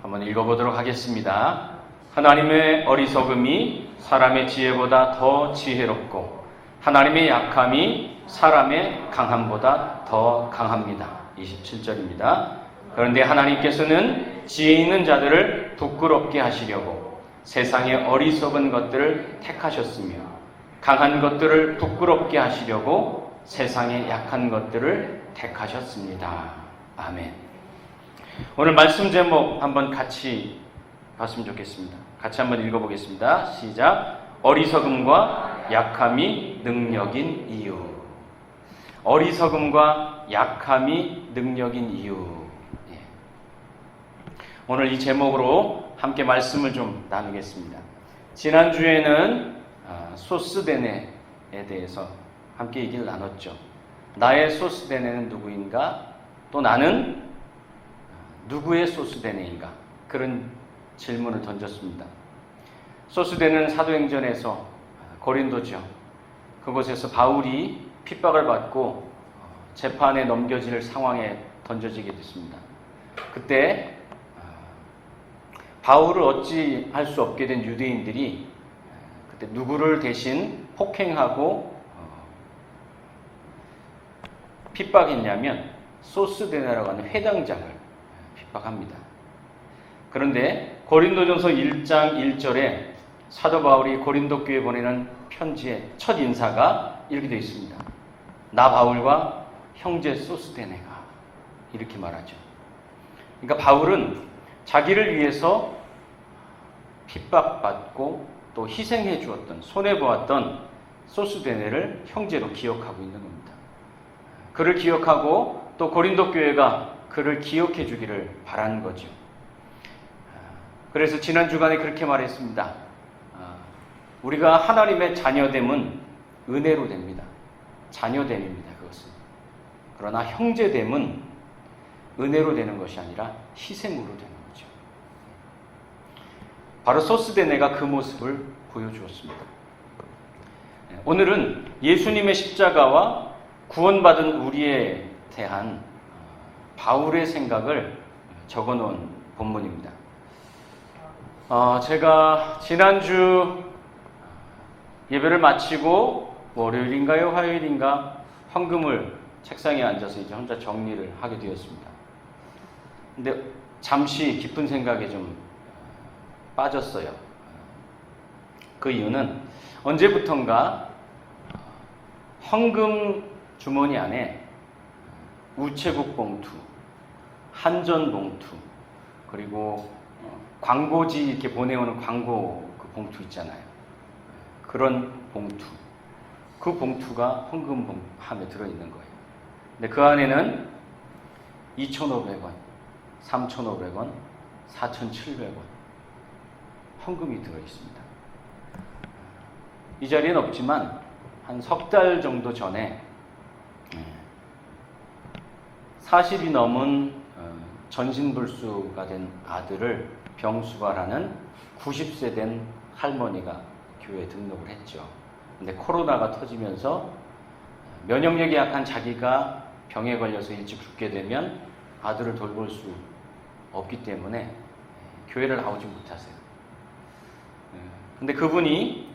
한번 읽어보도록 하겠습니다. 하나님의 어리석음이 사람의 지혜보다 더 지혜롭고 하나님의 약함이 사람의 강함보다 더 강합니다. 27절입니다. 그런데 하나님께서는 지혜 있는 자들을 부끄럽게 하시려고 세상의 어리석은 것들을 택하셨으며 강한 것들을 부끄럽게 하시려고 세상의 약한 것들을 택하셨습니다. 아멘. 오늘 말씀 제목 한번 같이 봤으면 좋겠습니다. 같이 한번 읽어보겠습니다. 시작. 어리석음과 약함이 능력인 이유. 어리석음과 약함이 능력인 이유. 오늘 이 제목으로 함께 말씀을 좀 나누겠습니다. 지난주에는 소스데네에 대해서 함께 얘기를 나눴죠. 나의 소스데네는 누구인가? 또 나는 누구의 소스데네인가? 그런 질문을 던졌습니다. 소스데네는 사도행전에서 고린도죠. 그곳에서 바울이 핍박을 받고 재판에 넘겨질 상황에 던져지게 됐습니다. 그때 바울을 어찌할 수 없게 된 유대인들이 그때 누구를 대신 폭행하고 핍박했냐면 소스데네라고 하는 회당장을 핍박합니다. 그런데 고린도전서 1장 1절에 사도 바울이 고린도 교회에 보내는 편지의 첫 인사가 이렇게 되어 있습니다. 나 바울과 형제 소스데네가 이렇게 말하죠. 그러니까 바울은 자기를 위해서 핍박받고 또 희생해 주었던, 손해보았던 소스데네를 형제로 기억하고 있는 겁니다. 그를 기억하고 또 고린도 교회가 그를 기억해 주기를 바란 거죠. 그래서 지난 주간에 그렇게 말했습니다. 우리가 하나님의 자녀됨은 은혜로 됩니다. 자녀됨입니다. 그것은. 그러나 형제됨은 은혜로 되는 것이 아니라 희생으로 되는 거죠. 바로 소스데네가 그 모습을 보여주었습니다. 오늘은 예수님의 십자가와 구원받은 우리에 대한 바울의 생각을 적어놓은 본문입니다. 제가 지난주 예배를 마치고 월요일인가요? 화요일인가? 헌금을 책상에 앉아서 이제 혼자 정리를 하게 되었습니다. 근데 잠시 깊은 생각에 좀 빠졌어요. 그 이유는 언제부턴가 헌금 주머니 안에 우체국 봉투, 한전 봉투, 그리고 광고지 이렇게 보내오는 광고 그 봉투 있잖아요. 그런 봉투. 그 봉투가 헌금함에 들어있는 거예요. 근데 그 안에는 2,500원, 3,500원, 4,700원 헌금이 들어있습니다. 이 자리엔 없지만 한 석 달 정도 전에 40이 넘은 전신불수가 된 아들을 병수발하는 90세 된 할머니가 교회에 등록을 했죠. 근데 코로나가 터지면서 면역력이 약한 자기가 병에 걸려서 일찍 죽게 되면 아들을 돌볼 수 없기 때문에 교회를 나오지 못하세요. 근데 그분이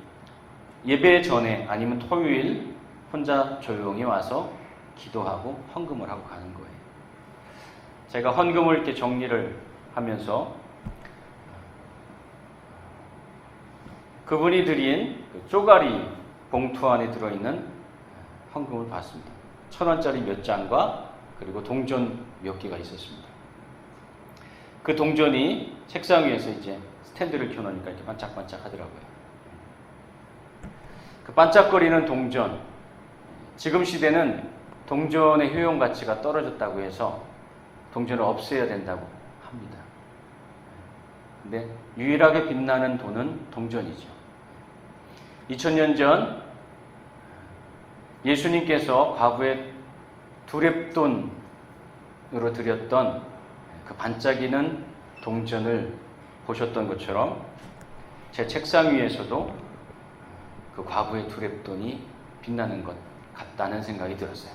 예배 전에 아니면 토요일 혼자 조용히 와서 기도하고 헌금을 하고 가는 거예요. 제가 헌금을 이렇게 정리를 하면서 그분이 드린 그 쪼가리 봉투 안에 들어있는 헌금을 봤습니다. 1,000원짜리 몇 장과 그리고 동전 몇 개가 있었습니다. 그 동전이 책상 위에서 이제 스탠드를 켜놓으니까 이렇게 반짝반짝 하더라고요. 그 반짝거리는 동전, 지금 시대는 동전의 효용 가치가 떨어졌다고 해서 동전을 없애야 된다고 합니다. 근데 유일하게 빛나는 돈은 동전이죠. 2000년 전 예수님께서 과부의 두렙돈으로 드렸던 그 반짝이는 동전을 보셨던 것처럼 제 책상 위에서도 그 과부의 두렙돈이 빛나는 것 같다는 생각이 들었어요.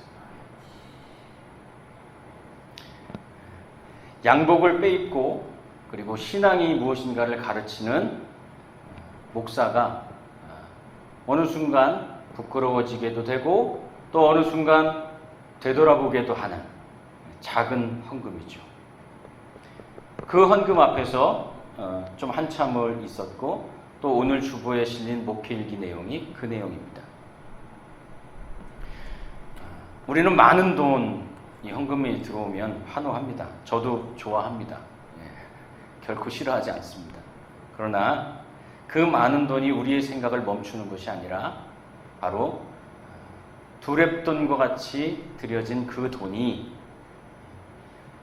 양복을 빼입고 그리고 신앙이 무엇인가를 가르치는 목사가 어느 순간 부끄러워지게도 되고 또 어느 순간 되돌아보게도 하는 작은 헌금이죠. 그 헌금 앞에서 좀 한참을 있었고 또 오늘 주보에 실린 목회일기 내용이 그 내용입니다. 우리는 많은 돈이 헌금이 들어오면 환호합니다. 저도 좋아합니다. 결코 싫어하지 않습니다. 그러나 그 많은 돈이 우리의 생각을 멈추는 것이 아니라 바로 두랩돈과 같이 들여진 그 돈이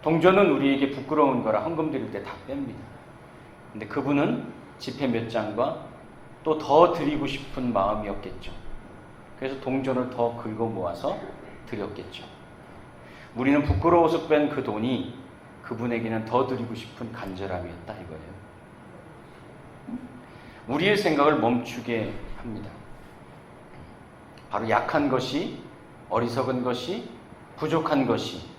동전은 우리에게 부끄러운 거라 헌금 드릴 때 다 뺍니다. 근데 그분은 지폐 몇 장과 또 더 드리고 싶은 마음이었겠죠. 그래서 동전을 더 긁어 모아서 드렸겠죠. 우리는 부끄러워서 뺀 그 돈이 그분에게는 더 드리고 싶은 간절함이었다 이거예요. 우리의 생각을 멈추게 합니다. 바로 약한 것이, 어리석은 것이, 부족한 것이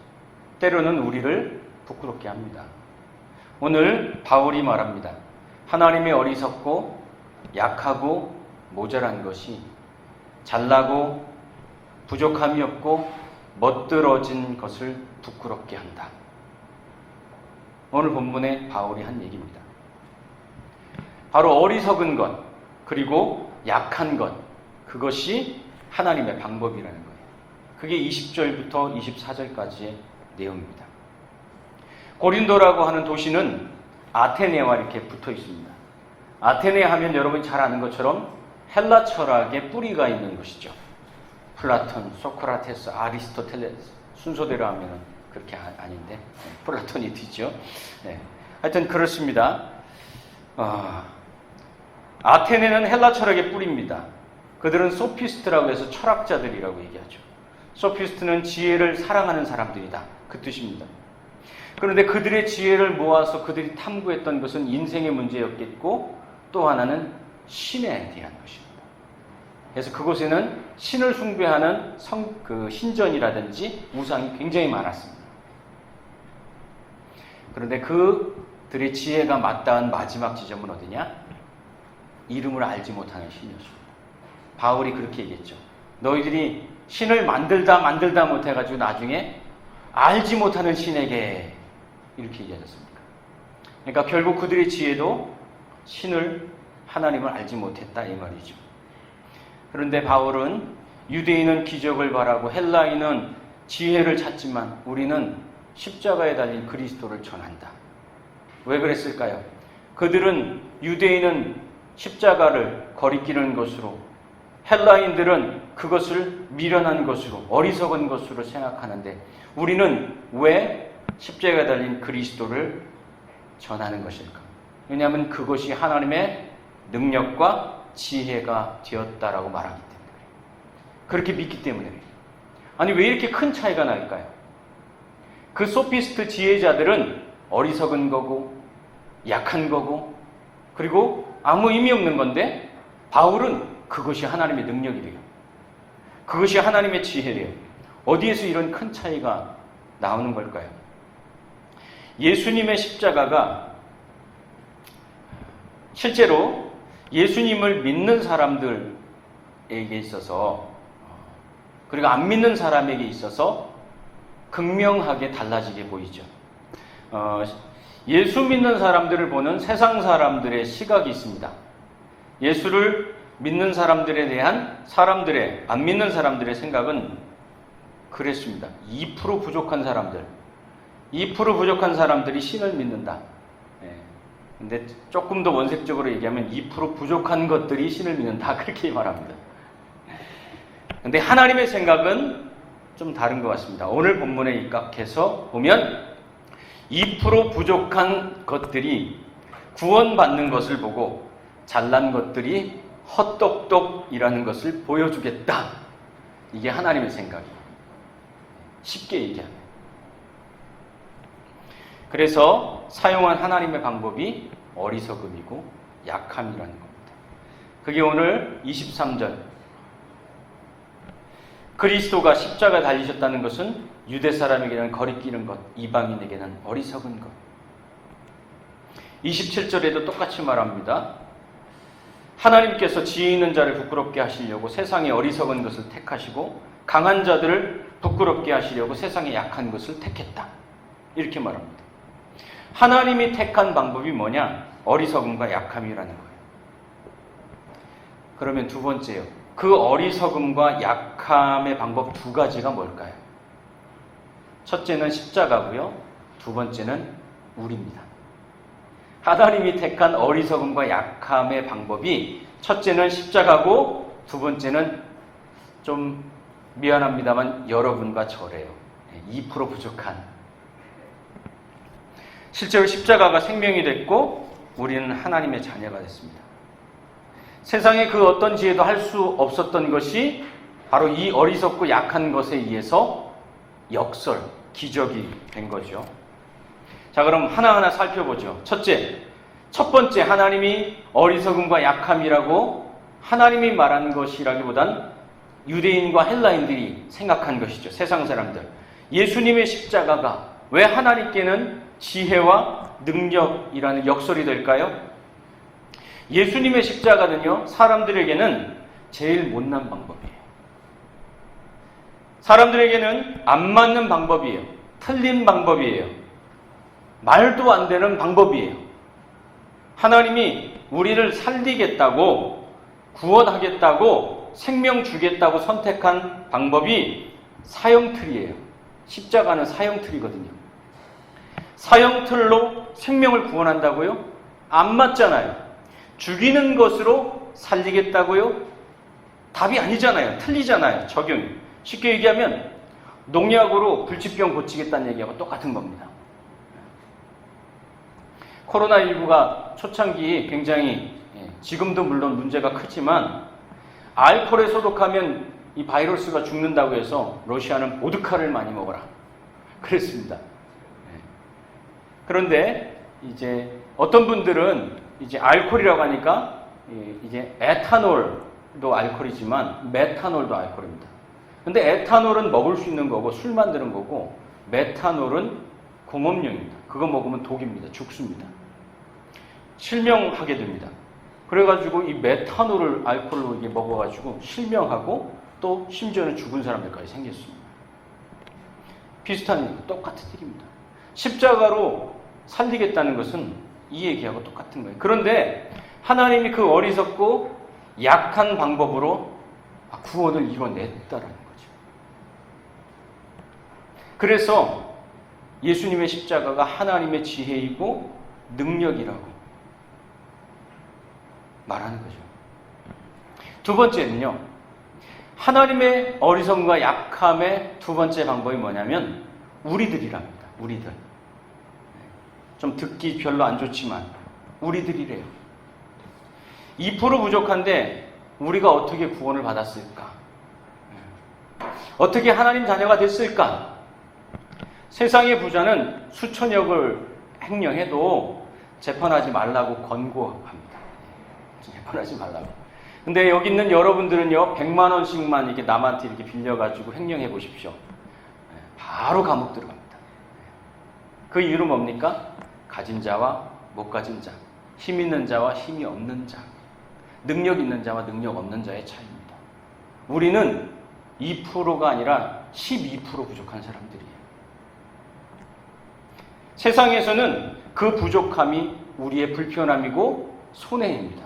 때로는 우리를 부끄럽게 합니다. 오늘 바울이 말합니다. 하나님의 어리석고 약하고 모자란 것이 잘나고 부족함이 없고 멋들어진 것을 부끄럽게 한다. 오늘 본문에 바울이 한 얘기입니다. 바로 어리석은 것, 그리고 약한 것, 그것이 하나님의 방법이라는 거예요. 그게 20절부터 24절까지의 내용입니다. 고린도라고 하는 도시는 아테네와 이렇게 붙어 있습니다. 아테네 하면 여러분이 잘 아는 것처럼 헬라 철학의 뿌리가 있는 곳이죠. 플라톤, 소크라테스, 아리스토텔레스 순서대로 하면 그렇게 아닌데 플라톤이 뒤죠. 하여튼 그렇습니다. 아테네는 헬라 철학의 뿌리입니다. 그들은 소피스트라고 해서 철학자들이라고 얘기하죠. 소피스트는 지혜를 사랑하는 사람들이다. 그 뜻입니다. 그런데 그들의 지혜를 모아서 그들이 탐구했던 것은 인생의 문제였겠고 또 하나는 신에 대한 것입니다. 그래서 그곳에는 신을 숭배하는 신전이라든지 우상이 굉장히 많았습니다. 그런데 그들의 지혜가 맞닿은 마지막 지점은 어디냐? 이름을 알지 못하는 신이었습니다. 바울이 그렇게 얘기했죠. 너희들이 신을 만들다 못해가지고 나중에 알지 못하는 신에게 이렇게 얘기하셨습니까? 그러니까 결국 그들의 지혜도 하나님을 알지 못했다 이 말이죠. 그런데 바울은 유대인은 기적을 바라고 헬라인은 지혜를 찾지만 우리는 십자가에 달린 그리스도를 전한다. 왜 그랬을까요? 그들은 유대인은 십자가를 거리끼는 것으로 헬라인들은 그것을 미련한 것으로 어리석은 것으로 생각하는데 우리는 왜 십자가에 달린 그리스도를 전하는 것일까? 왜냐하면 그것이 하나님의 능력과 지혜가 되었다라고 말하기 때문에 그렇게 믿기 때문에 아니 왜 이렇게 큰 차이가 날까요? 그 소피스트 지혜자들은 어리석은 거고 약한 거고 그리고 아무 의미 없는 건데 바울은 그것이 하나님의 능력이래요. 그것이 하나님의 지혜래요. 어디에서 이런 큰 차이가 나오는 걸까요? 예수님의 십자가가 실제로 예수님을 믿는 사람들에게 있어서 그리고 안 믿는 사람에게 있어서 극명하게 달라지게 보이죠. 예수 믿는 사람들을 보는 세상 사람들의 시각이 있습니다. 예수를 믿는 사람들에 대한 안 믿는 사람들의 생각은 그랬습니다. 2% 부족한 사람들, 2% 부족한 사람들이 신을 믿는다. 근데 조금 더 원색적으로 얘기하면 2% 부족한 것들이 신을 믿는다. 그렇게 말합니다. 근데 하나님의 생각은 좀 다른 것 같습니다. 오늘 본문에 입각해서 보면 2% 부족한 것들이 구원받는 것을 보고 잘난 것들이 헛똑똑이라는 것을 보여주겠다. 이게 하나님의 생각이에요. 쉽게 얘기하면. 그래서 사용한 하나님의 방법이 어리석음이고 약함이라는 겁니다. 그게 오늘 23절. 그리스도가 십자가 달리셨다는 것은 유대 사람에게는 거리끼는 것, 이방인에게는 어리석은 것. 27절에도 똑같이 말합니다. 하나님께서 지혜 있는 자를 부끄럽게 하시려고 세상의 어리석은 것을 택하시고 강한 자들을 부끄럽게 하시려고 세상의 약한 것을 택했다. 이렇게 말합니다. 하나님이 택한 방법이 뭐냐? 어리석음과 약함이라는 거예요. 그러면 두 번째요. 그 어리석음과 약함의 방법 두 가지가 뭘까요? 첫째는 십자가고요. 두 번째는 우리입니다. 하나님이 택한 어리석음과 약함의 방법이 첫째는 십자가고 두 번째는 좀 미안합니다만 여러분과 저래요. 2% 부족한. 실제로 십자가가 생명이 됐고 우리는 하나님의 자녀가 됐습니다. 세상에 그 어떤 지혜도 할 수 없었던 것이 바로 이 어리석고 약한 것에 의해서 역설, 기적이 된 거죠. 자, 그럼 하나하나 살펴보죠. 첫 번째, 하나님이 어리석음과 약함이라고 하나님이 말한 것이라기보단 유대인과 헬라인들이 생각한 것이죠. 세상 사람들. 예수님의 십자가가 왜 하나님께는 지혜와 능력이라는 역설이 될까요? 예수님의 십자가는요, 사람들에게는 제일 못난 방법이에요. 사람들에게는 안 맞는 방법이에요. 틀린 방법이에요. 말도 안 되는 방법이에요. 하나님이 우리를 살리겠다고, 구원하겠다고, 생명 주겠다고 선택한 방법이 사형틀이에요. 십자가는 사형틀이거든요. 사형틀로 생명을 구원한다고요? 안 맞잖아요. 죽이는 것으로 살리겠다고요? 답이 아니잖아요. 틀리잖아요. 적용이. 쉽게 얘기하면 농약으로 불치병 고치겠다는 얘기하고 똑같은 겁니다. 코로나19가 초창기 굉장히, 지금도 물론 문제가 크지만 알코올에 소독하면 이 바이러스가 죽는다고 해서 러시아는 보드카를 많이 먹어라 그랬습니다. 그런데 이제 어떤 분들은 이제 알코올이라고 하니까 이제 에탄올도 알코올이지만 메탄올도 알코올입니다. 근데 에탄올은 먹을 수 있는 거고 술 만드는 거고 메탄올은 공업용입니다. 그거 먹으면 독입니다. 죽습니다. 실명하게 됩니다. 그래가지고 이 메탄올을 알코올로 이게 먹어가지고 실명하고 또 심지어는 죽은 사람들까지 생겼습니다. 비슷한 일, 똑같은 일입니다. 십자가로 살리겠다는 것은 이 얘기하고 똑같은 거예요. 그런데 하나님이 그 어리석고 약한 방법으로 구원을 이뤄냈다라는 거죠. 그래서 예수님의 십자가가 하나님의 지혜이고 능력이라고 말하는 거죠. 두 번째는요, 하나님의 어리석음과 약함의 두 번째 방법이 뭐냐면 우리들이랍니다. 우리들. 좀 듣기 별로 안 좋지만 우리들이래요. 2% 부족한데 우리가 어떻게 구원을 받았을까? 어떻게 하나님 자녀가 됐을까? 세상의 부자는 수천억을 횡령해도 재판하지 말라고 권고합니다. 재판하지 말라고. 근데 여기 있는 여러분들은요, 100만 원씩만 이렇게 남한테 이렇게 빌려가지고 횡령해 보십시오. 바로 감옥 들어갑니다. 그 이유는 뭡니까? 가진 자와 못 가진 자, 힘 있는 자와 힘이 없는 자, 능력 있는 자와 능력 없는 자의 차이입니다. 우리는 2%가 아니라 12% 부족한 사람들이에요. 세상에서는 그 부족함이 우리의 불편함이고 손해입니다.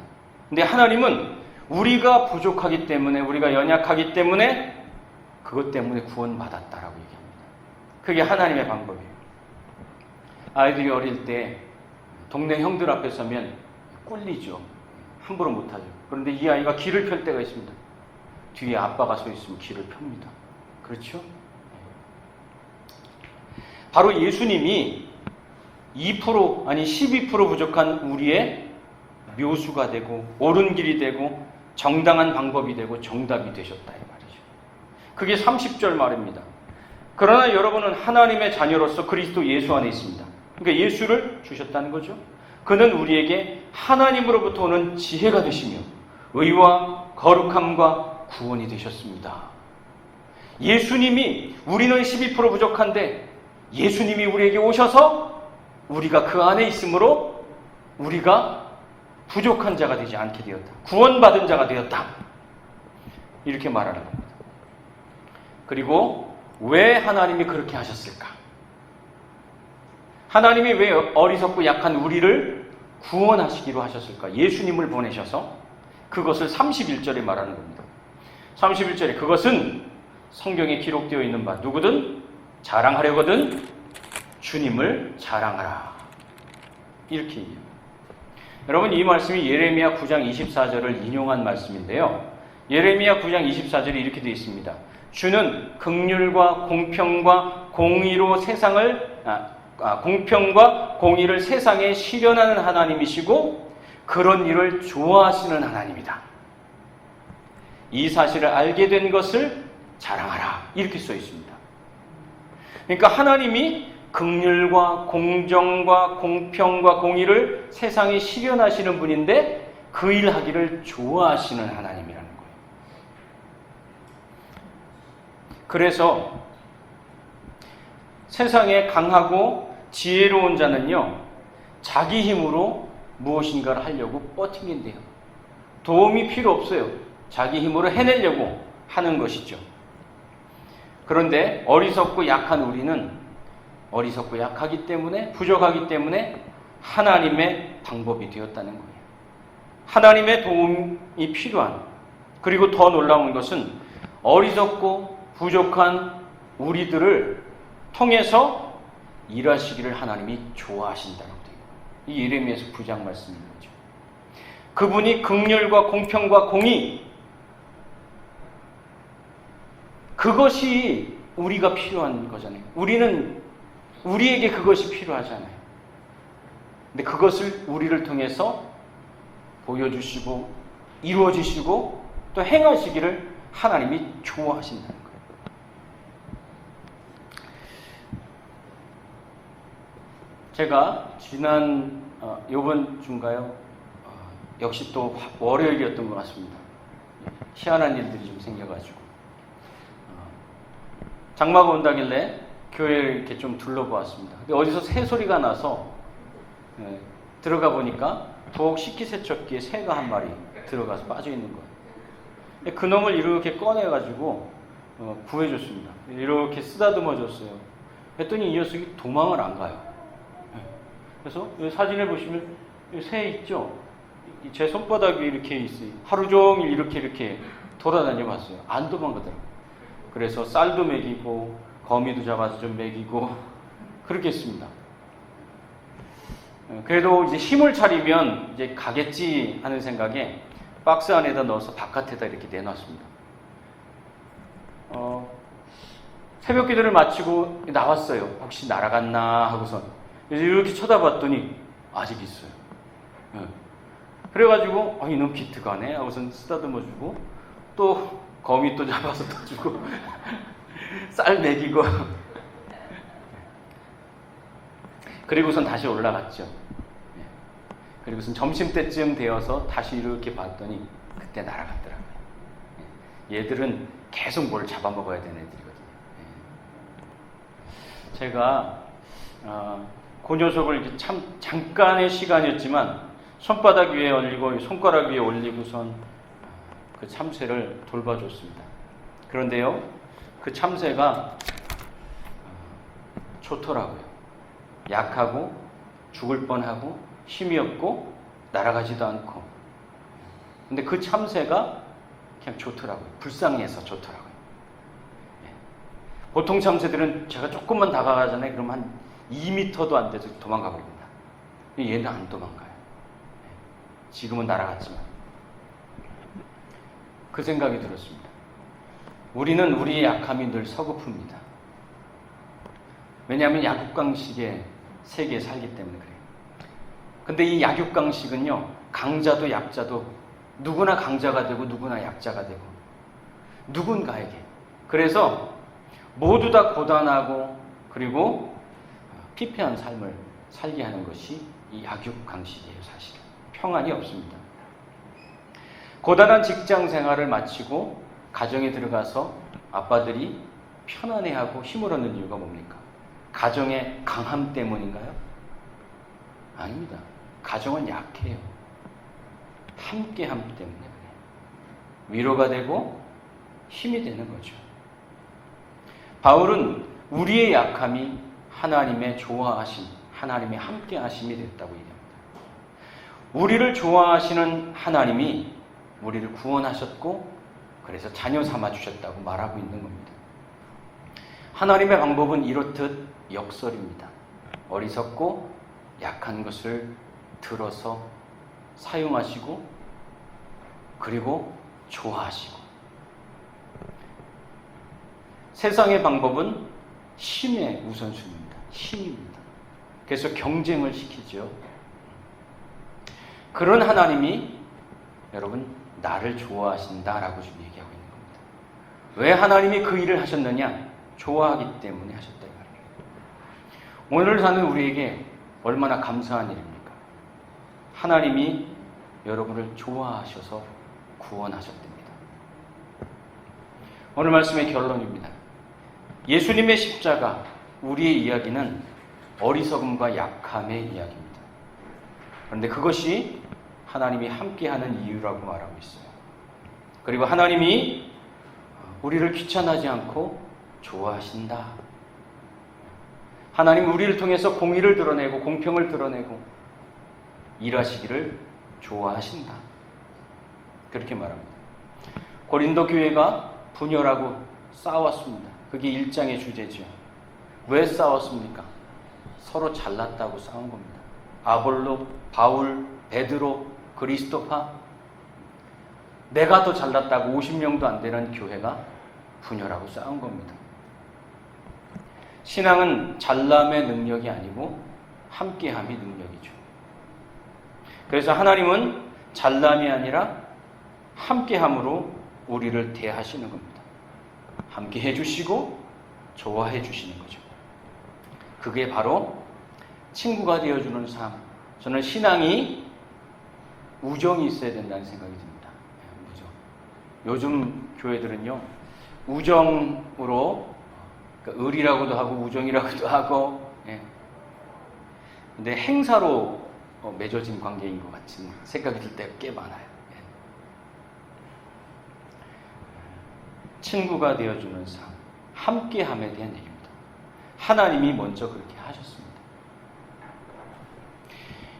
근데 하나님은 우리가 부족하기 때문에, 우리가 연약하기 때문에 그것 때문에 구원받았다라고 얘기합니다. 그게 하나님의 방법이에요. 아이들이 어릴 때 동네 형들 앞에 서면 꿀리죠. 함부로 못하죠. 그런데 이 아이가 길을 펼 때가 있습니다. 뒤에 아빠가 서 있으면 길을 펴니다. 그렇죠? 바로 예수님이 2% 아니 12% 부족한 우리의 묘수가 되고 옳은 길이 되고 정당한 방법이 되고 정답이 되셨다 이 말이죠. 그게 30절 말입니다. 그러나 여러분은 하나님의 자녀로서 그리스도 예수 안에 있습니다. 그러니까 예수를 주셨다는 거죠. 그는 우리에게 하나님으로부터 오는 지혜가 되시며 의와 거룩함과 구원이 되셨습니다. 예수님이, 우리는 12% 부족한데 예수님이 우리에게 오셔서 우리가 그 안에 있으므로 우리가 부족한 자가 되지 않게 되었다. 구원받은 자가 되었다. 이렇게 말하는 겁니다. 그리고 왜 하나님이 그렇게 하셨을까? 하나님이 왜 어리석고 약한 우리를 구원하시기로 하셨을까? 예수님을 보내셔서 그것을 31절에 말하는 겁니다. 31절에 그것은 성경에 기록되어 있는 바 누구든 자랑하려거든 주님을 자랑하라. 이렇게 얘기합니다. 여러분, 이 말씀이 예레미야 9장 24절을 인용한 말씀인데요. 예레미야 9장 24절에 이렇게 되어 있습니다. 주는 긍휼과 공평과 공의로 공평과 공의를 세상에 실현하는 하나님이시고 그런 일을 좋아하시는 하나님이다. 이 사실을 알게 된 것을 자랑하라. 이렇게 써 있습니다. 그러니까 하나님이 긍휼과 공정과 공평과 공의를 세상에 실현하시는 분인데 그 일하기를 좋아하시는 하나님이라는 거예요. 그래서 세상에 강하고 지혜로운 자는요, 자기 힘으로 무엇인가를 하려고 버팅긴대요. 도움이 필요 없어요. 자기 힘으로 해내려고 하는 것이죠. 그런데 어리석고 약한 우리는 어리석고 약하기 때문에, 부족하기 때문에 하나님의 방법이 되었다는 거예요. 하나님의 도움이 필요한, 그리고 더 놀라운 것은 어리석고 부족한 우리들을 통해서 일하시기를 하나님이 좋아하신다고 돼요. 이 예레미야서 9장 말씀인 거죠. 그분이 긍휼과 공평과 공의, 그것이 우리가 필요한 거잖아요. 우리에게 그것이 필요하잖아요. 근데 그것을 우리를 통해서 보여주시고 이루어주시고 또 행하시기를 하나님이 좋아하신다는 거예요. 제가 지난 이번 주인가요? 역시 또 월요일이었던 것 같습니다. 희한한 일들이 좀 생겨가지고 장마가 온다길래 교회를 이렇게 좀 둘러보았습니다. 근데 어디서 새 소리가 나서 들어가 보니까 더욱 식기세척기에 새가 한 마리 들어가서 빠져 있는 거예요. 그 놈을 이렇게 꺼내가지고 구해줬습니다. 이렇게 쓰다듬어 줬어요. 그랬더니 이 녀석이 도망을 안 가요. 그래서 사진을 보시면 새 있죠? 제 손바닥 위에 이렇게 있어요. 하루 종일 이렇게 돌아다녀 봤어요. 안 도망가더라고요. 그래서 쌀도 먹이고 거미도 잡아서 좀 먹이고 그렇게 했습니다. 그래도 이제 힘을 차리면 이제 가겠지 하는 생각에 박스 안에다 넣어서 바깥에다 이렇게 내놨습니다. 새벽 기도를 마치고 나왔어요. 혹시 날아갔나 하고선 이렇게 쳐다봤더니 아직 있어요. 그래가지고 이놈 기특하네 하고선 쓰다듬어주고 또 거미 또 잡아서 또 주고 쌀 먹이고 그리고선 다시 올라갔죠. 그리고선 점심때쯤 되어서 다시 이렇게 봤더니 그때 날아갔더라고요. 얘들은 계속 뭘 잡아먹어야 되는 애들이거든요. 제가 그 녀석을 이렇게 참 잠깐의 시간이었지만 손바닥 위에 올리고 손가락 위에 올리고선 그 참새를 돌봐줬습니다. 그런데요, 그 참새가 좋더라고요. 약하고 죽을 뻔하고 힘이 없고 날아가지도 않고. 근데 그 참새가 그냥 좋더라고요. 불쌍해서 좋더라고요. 보통 참새들은 제가 조금만 다가가잖아요. 그럼 한 2m도 안 돼서 도망가 버립니다. 얘는 안 도망가요. 지금은 날아갔지만. 그 생각이 들었습니다. 우리는 우리의 약함이 늘 서글픕니다. 왜냐하면 약육강식의 세계에 살기 때문에 그래요. 근데 이 약육강식은요, 강자도 약자도 누구나 강자가 되고 누구나 약자가 되고 누군가에게. 그래서 모두 다 고단하고 그리고 피폐한 삶을 살게 하는 것이 이 약육강식이에요. 사실은 평안이 없습니다. 고단한 직장 생활을 마치고 가정에 들어가서 아빠들이 편안해하고 힘을 얻는 이유가 뭡니까? 가정의 강함 때문인가요? 아닙니다. 가정은 약해요. 함께함 때문에 위로가 되고 힘이 되는 거죠. 바울은 우리의 약함이 하나님의 좋아하심, 하나님의 함께하심이 됐다고 얘기합니다. 우리를 좋아하시는 하나님이 우리를 구원하셨고 그래서 자녀 삼아 주셨다고 말하고 있는 겁니다. 하나님의 방법은 이렇듯 역설입니다. 어리석고 약한 것을 들어서 사용하시고 그리고 좋아하시고, 세상의 방법은 힘의 우선순위입니다. 힘입니다. 그래서 경쟁을 시키죠. 그런 하나님이 여러분 나를 좋아하신다라고 지금 얘기하고 있는 겁니다. 왜 하나님이 그 일을 하셨느냐? 좋아하기 때문에 하셨다 이 말이에요. 오늘 사는 우리에게 얼마나 감사한 일입니까? 하나님이 여러분을 좋아하셔서 구원하셨답니다. 오늘 말씀의 결론입니다. 예수님의 십자가, 우리의 이야기는 어리석음과 약함의 이야기입니다. 그런데 그것이 하나님이 함께하는 이유라고 말하고 있어요. 그리고 하나님이 우리를 귀찮아하지 않고 좋아하신다. 하나님 우리를 통해서 공의를 드러내고 공평을 드러내고 일하시기를 좋아하신다. 그렇게 말합니다. 고린도 교회가 분열하고 싸웠습니다. 그게 1장의 주제죠. 왜 싸웠습니까? 서로 잘났다고 싸운 겁니다. 아볼로, 바울, 베드로, 그리스도파, 내가 더 잘났다고 50명도 안 되는 교회가 분열하고 싸운 겁니다. 신앙은 잘남의 능력이 아니고 함께함이 능력이죠. 그래서 하나님은 잘남이 아니라 함께함으로 우리를 대하시는 겁니다. 함께 해주시고 좋아해 주시는 거죠. 그게 바로 친구가 되어주는 삶. 저는 신앙이 우정이 있어야 된다는 생각이 듭니다. 우정. 요즘 교회들은요, 우정으로, 그러니까 의리라고도 하고 우정이라고도 하고, 근데 행사로 맺어진 관계인 것 같은 생각이 들 때가 꽤 많아요. 친구가 되어주는 삶, 함께함에 대한 얘기입니다. 하나님이 먼저 그렇게 하셨습니다.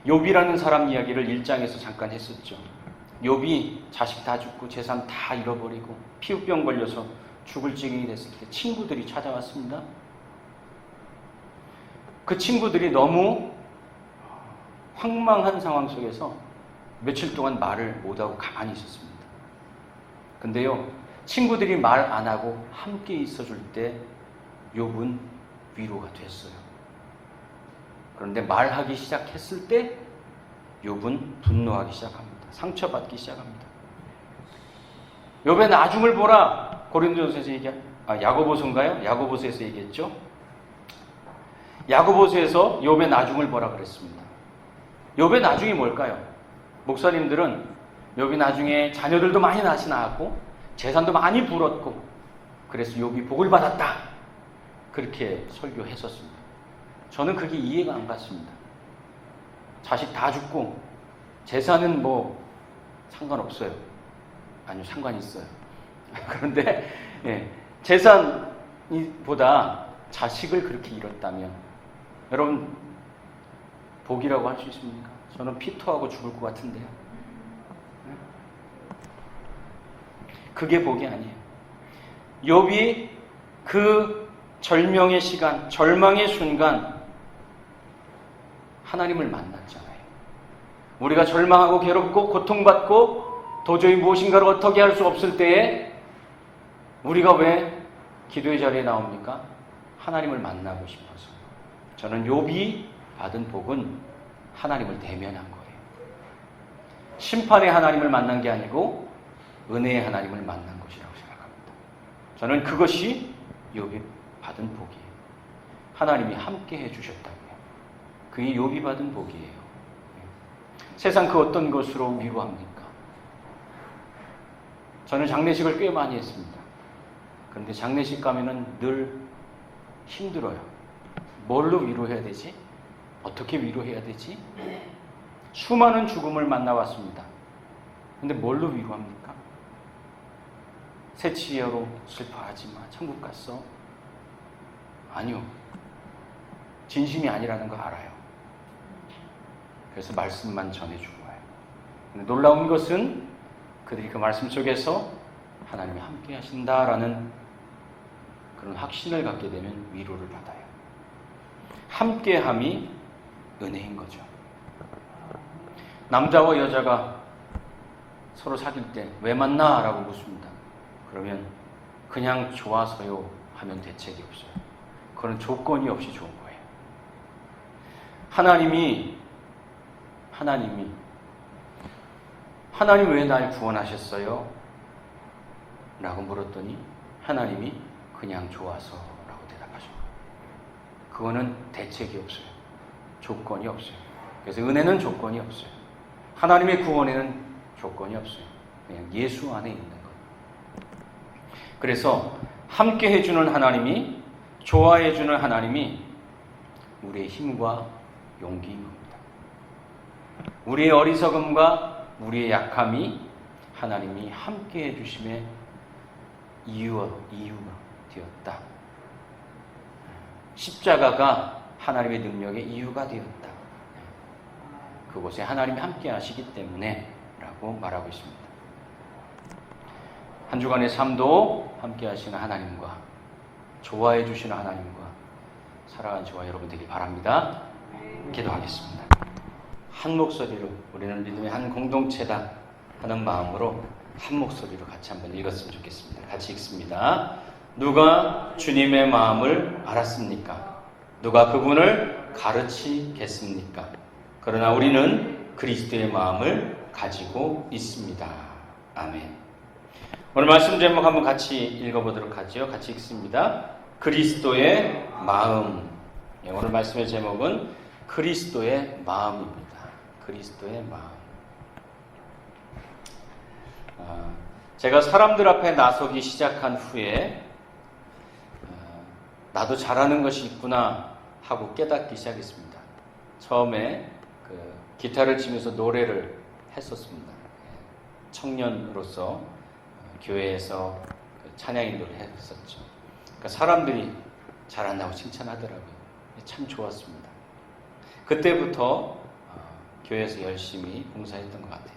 욥이라는 사람 이야기를 1장에서 잠깐 했었죠. 욥이 자식 다 죽고 재산 다 잃어버리고 피부병 걸려서 죽을 지경이 됐을 때 친구들이 찾아왔습니다. 그 친구들이 너무 황망한 상황 속에서 며칠 동안 말을 못하고 가만히 있었습니다. 근데요, 친구들이 말 안 하고 함께 있어줄 때 욥은 위로가 됐어요. 그런데 말하기 시작했을 때 욥은 분노하기 시작합니다. 상처받기 시작합니다. 욥의 나중을 보라. 고린도전서에서 야고보서인가요? 야고보서에서 얘기했죠. 야고보서에서 욥의 나중을 보라 그랬습니다. 욥의 나중이 뭘까요? 목사님들은 욥이 나중에 자녀들도 많이 낳았고 재산도 많이 불었고 그래서 욥이 복을 받았다. 그렇게 설교했었습니다. 저는 그게 이해가 안 갔습니다. 자식 다 죽고 재산은 뭐 상관없어요. 아니요, 상관이 있어요. 그런데 재산보다 자식을 그렇게 잃었다면 여러분 복이라고 할 수 있습니까? 저는 피토하고 죽을 것 같은데요. 그게 복이 아니에요. 욥이 그 절명의 시간, 절망의 순간 하나님을 만났잖아요. 우리가 절망하고 괴롭고 고통받고 도저히 무엇인가를 어떻게 할 수 없을 때에 우리가 왜 기도의 자리에 나옵니까? 하나님을 만나고 싶어서. 저는 욥이 받은 복은 하나님을 대면한 거예요. 심판의 하나님을 만난 게 아니고 은혜의 하나님을 만난 것이라고 생각합니다. 저는 그것이 욥이 받은 복이에요. 하나님이 함께 해주셨다고요. 그게 욥이 받은 복이에요. 세상 그 어떤 것으로 위로합니까? 저는 장례식을 꽤 많이 했습니다. 그런데 장례식 가면은 늘 힘들어요. 뭘로 위로해야 되지? 어떻게 위로해야 되지? 수많은 죽음을 만나왔습니다. 근데 뭘로 위로합니까? 새치기로 슬퍼하지 마. 천국 갔어? 아니요. 진심이 아니라는 거 알아요. 그래서 말씀만 전해주고 와요. 근데 놀라운 것은 그들이 그 말씀 속에서 하나님이 함께 하신다라는 그런 확신을 갖게 되면 위로를 받아요. 함께함이 은혜인 거죠. 남자와 여자가 서로 사귈 때 왜 만나? 라고 묻습니다. 그러면 그냥 좋아서요 하면 대책이 없어요. 그런 조건이 없이 좋은 거예요. 하나님이 하나님 왜 날 구원하셨어요? 라고 물었더니 하나님이 그냥 좋아서 라고 대답하셔요. 그거는 대책이 없어요. 조건이 없어요. 그래서 은혜는 조건이 없어요. 하나님의 구원에는 조건이 없어요. 그냥 예수 안에 있는 것. 그래서 함께 해주는 하나님이, 좋아해주는 하나님이 우리의 힘과 용기인 겁니다. 우리의 어리석음과 우리의 약함이 하나님이 함께 해주심의 이유가 되었다. 십자가가 하나님의 능력의 이유가 되었다. 그곳에 하나님이 함께 하시기 때문에 라고 말하고 있습니다. 한 주간의 삶도 함께 하시는 하나님과 좋아해 주시는 하나님과 살아가는 저와 여러분 되길 바랍니다. 기도하겠습니다. 한 목소리로 우리는 믿음의 한 공동체다 하는 마음으로 한 목소리로 같이 한번 읽었으면 좋겠습니다. 같이 읽습니다. 누가 주님의 마음을 알았습니까? 누가 그분을 가르치겠습니까? 그러나 우리는 그리스도의 마음을 가지고 있습니다. 아멘. 오늘 말씀 제목 한번 같이 읽어보도록 하죠. 같이 읽습니다. 그리스도의 마음. 오늘 말씀의 제목은 그리스도의 마음입니다. 그리스도의 마음. 제가 사람들 앞에 나서기 시작한 후에 나도 잘하는 것이 있구나 하고 깨닫기 시작했습니다. 처음에 기타를 치면서 노래를 했었습니다. 청년으로서 교회에서 찬양 인도를 했었죠. 그러니까 사람들이 잘한다고 칭찬하더라고요. 참 좋았습니다. 그때부터 교회에서 열심히 봉사했던 것 같아요.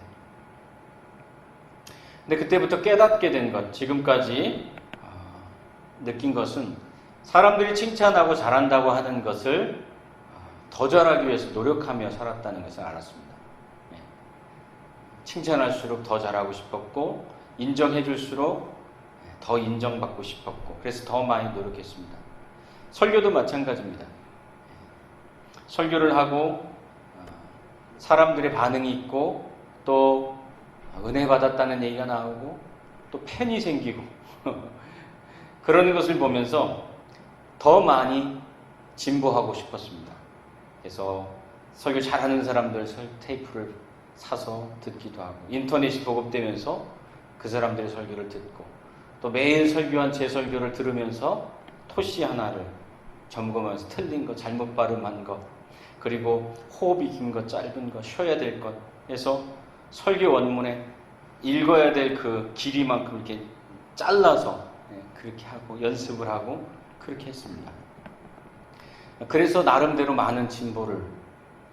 근데 그때부터 깨닫게 된 것, 지금까지 느낀 것은 사람들이 칭찬하고 잘한다고 하는 것을 더 잘하기 위해서 노력하며 살았다는 것을 알았습니다. 칭찬할수록 더 잘하고 싶었고 인정해 줄수록 더 인정받고 싶었고 그래서 더 많이 노력했습니다. 설교도 마찬가지입니다. 설교를 하고 사람들의 반응이 있고 또 은혜 받았다는 얘기가 나오고 또 팬이 생기고 그런 것을 보면서 더 많이 진보하고 싶었습니다. 그래서 설교 잘하는 사람들 테이프를 사서 듣기도 하고 인터넷이 보급되면서 그 사람들의 설교를 듣고 또 매일 설교한 제 설교를 들으면서 토시 하나를 점검하면서 틀린 거, 잘못 발음한 거, 그리고 호흡이 긴 거, 짧은 거, 쉬어야 될 것 해서 설교 원문에 읽어야 될 그 길이만큼 이렇게 잘라서 그렇게 하고 연습을 하고 그렇게 했습니다. 그래서 나름대로 많은 진보를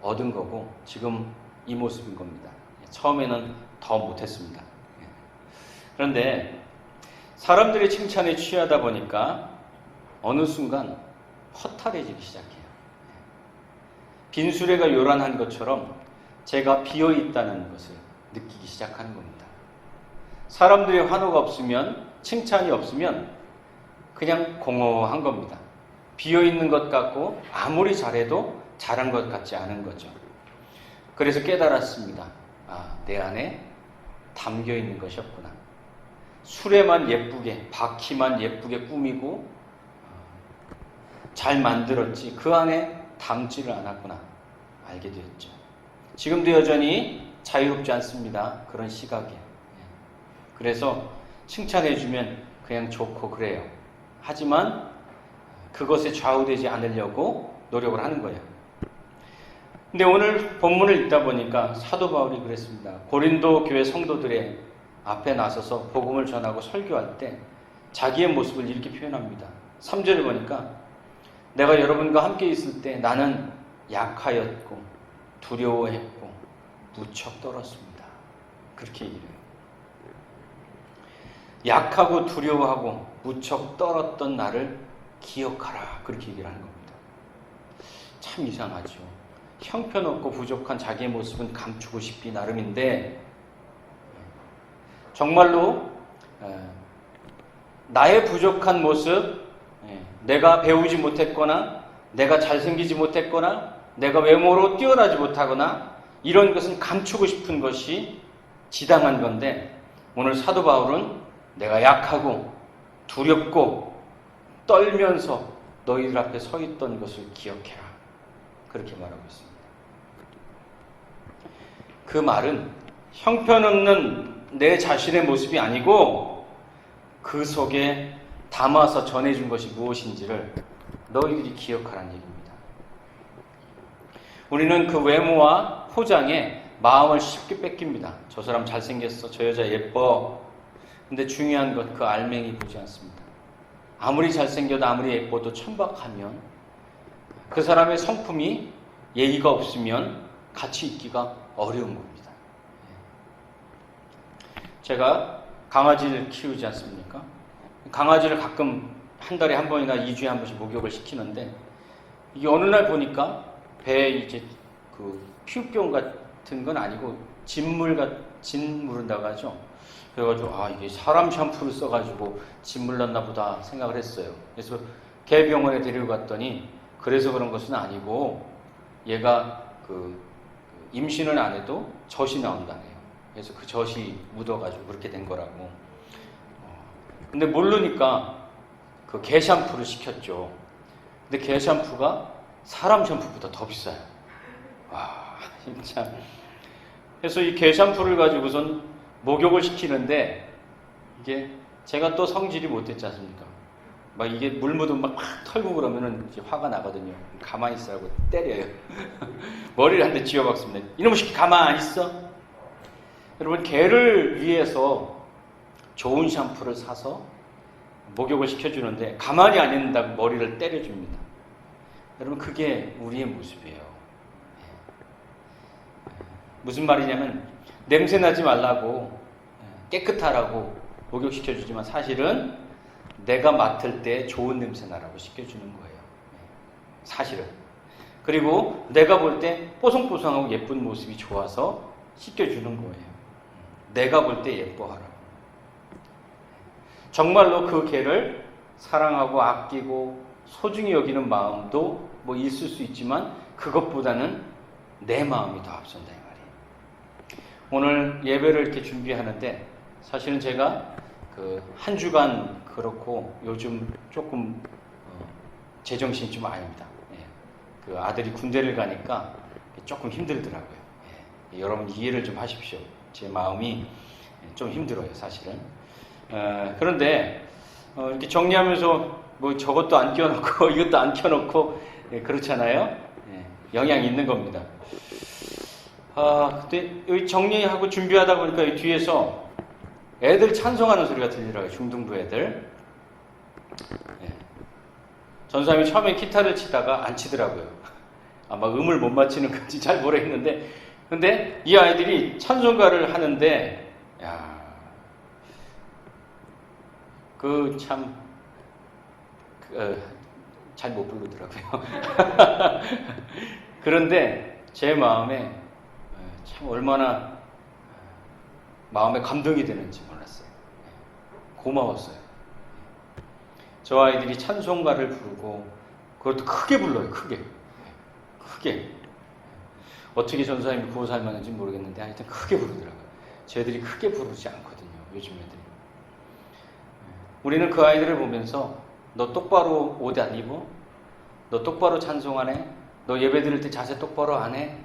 얻은 거고 지금 이 모습인 겁니다. 처음에는 더 못했습니다. 그런데 사람들의 칭찬에 취하다 보니까 어느 순간 허탈해지기 시작해요. 빈수레가 요란한 것처럼 제가 비어있다는 것을 느끼기 시작하는 겁니다. 사람들의 환호가 없으면, 칭찬이 없으면 그냥 공허한 겁니다. 비어있는 것 같고 아무리 잘해도 잘한 것 같지 않은 거죠. 그래서 깨달았습니다. 내 안에 담겨있는 것이 없구나. 수레만 예쁘게, 바퀴만 예쁘게 꾸미고 잘 만들었지 그 안에 담지를 않았구나 알게 되었죠. 지금도 여전히 자유롭지 않습니다. 그런 시각에. 그래서 칭찬해주면 그냥 좋고 그래요. 하지만 그것에 좌우되지 않으려고 노력을 하는 거예요. 근데 오늘 본문을 읽다 보니까 사도 바울이 그랬습니다. 고린도 교회 성도들의 앞에 나서서 복음을 전하고 설교할 때 자기의 모습을 이렇게 표현합니다. 3절을 보니까 내가 여러분과 함께 있을 때 나는 약하였고 두려워했고 무척 떨었습니다. 그렇게 얘기를 해요. 약하고 두려워하고 무척 떨었던 나를 기억하라. 그렇게 얘기를 하는 겁니다. 참 이상하죠. 형편없고 부족한 자기의 모습은 감추고 싶기 나름인데 정말로 나의 부족한 모습, 내가 배우지 못했거나 내가 잘생기지 못했거나 내가 외모로 뛰어나지 못하거나 이런 것은 감추고 싶은 것이 지당한 건데 오늘 사도 바울은 내가 약하고 두렵고 떨면서 너희들 앞에 서 있던 것을 기억해라. 그렇게 말하고 있습니다. 그 말은 형편없는 내 자신의 모습이 아니고 그 속에 담아서 전해준 것이 무엇인지를 너희들이 기억하라는 얘기입니다. 우리는 그 외모와 포장에 마음을 쉽게 뺏깁니다. 저 사람 잘생겼어. 저 여자 예뻐. 근데 중요한 건 그 알맹이 보지 않습니다. 아무리 잘생겨도 아무리 예뻐도 천박하면 그 사람의 성품이 예의가 없으면 같이 있기가 어려운 겁니다. 제가 강아지를 키우지 않습니까? 강아지를 가끔 한 달에 한 번이나 2주에 한 번씩 목욕을 시키는데 이게 어느 날 보니까 배에 이제 그 피부병 같은 건 아니고 진물은다고 하죠. 그래가지고 이게 사람 샴푸를 써가지고 진물났나 보다 생각을 했어요. 그래서 개 병원에 데리고 갔더니 그래서 그런 것은 아니고 얘가 그 임신을 안 해도 젖이 나온다네요. 그래서 그 젖이 묻어가지고 그렇게 된 거라고. 근데 모르니까 그 개 샴푸를 시켰죠. 근데 개 샴푸가 사람 샴푸보다 더 비싸요. 와, 진짜. 그래서 이 개 샴푸를 가지고선 목욕을 시키는데 이게 제가 또 성질이 못됐지 않습니까? 막 이게 물 묻으면 막 털고 그러면은 이제 화가 나거든요. 가만히 있으라고 때려요. 머리를 한 대 쥐어박습니다. 이놈의 새끼 가만히 있어. 여러분 개를 위해서 좋은 샴푸를 사서 목욕을 시켜주는데 가만히 안 있는다고 머리를 때려줍니다. 여러분 그게 우리의 모습이에요. 무슨 말이냐면 냄새 나지 말라고 깨끗하라고 목욕시켜주지만 사실은 내가 맡을 때 좋은 냄새 나라고 시켜주는 거예요. 사실은. 그리고 내가 볼 때 뽀송뽀송하고 예쁜 모습이 좋아서 시켜주는 거예요. 내가 볼 때 예뻐하라고. 정말로 그 개를 사랑하고 아끼고 소중히 여기는 마음도 뭐 있을 수 있지만 그것보다는 내 마음이 더 앞선다 이 말이에요. 오늘 예배를 이렇게 준비하는데 사실은 제가 그 한 주간 그렇고 요즘 조금 제정신이 좀 아닙니다. 그 아들이 군대를 가니까 조금 힘들더라고요. 여러분 이해를 좀 하십시오. 제 마음이 좀 힘들어요, 사실은. 그런데 이렇게 정리하면서 뭐 저것도 안 껴놓고 이것도 안 켜놓고 그렇잖아요. 영향이 있는 겁니다. 근데 여기 정리하고 준비하다 보니까 이 뒤에서 애들 찬송하는 소리가 들리더라고요. 중등부 애들. 전사님이 처음에 기타를 치다가 안 치더라고요. 아마 음을 못 맞추는 건지 잘 모르겠는데, 근데 이 아이들이 찬송가를 하는데, 잘 못 부르더라고요. 그런데 제 마음에 참 얼마나 마음에 감동이 되는지 몰랐어요. 고마웠어요. 저 아이들이 찬송가를 부르고 그것도 크게 불러요. 크게. 어떻게 전사님이 구워 살만한지 모르겠는데 하여튼 크게 부르더라고요. 쟤들이 크게 부르지 않거든요. 요즘 애들이. 우리는 그 아이들을 보면서 너 똑바로 옷 안 입어? 너 똑바로 찬송 안 해? 너 예배 드릴 때 자세 똑바로 안 해?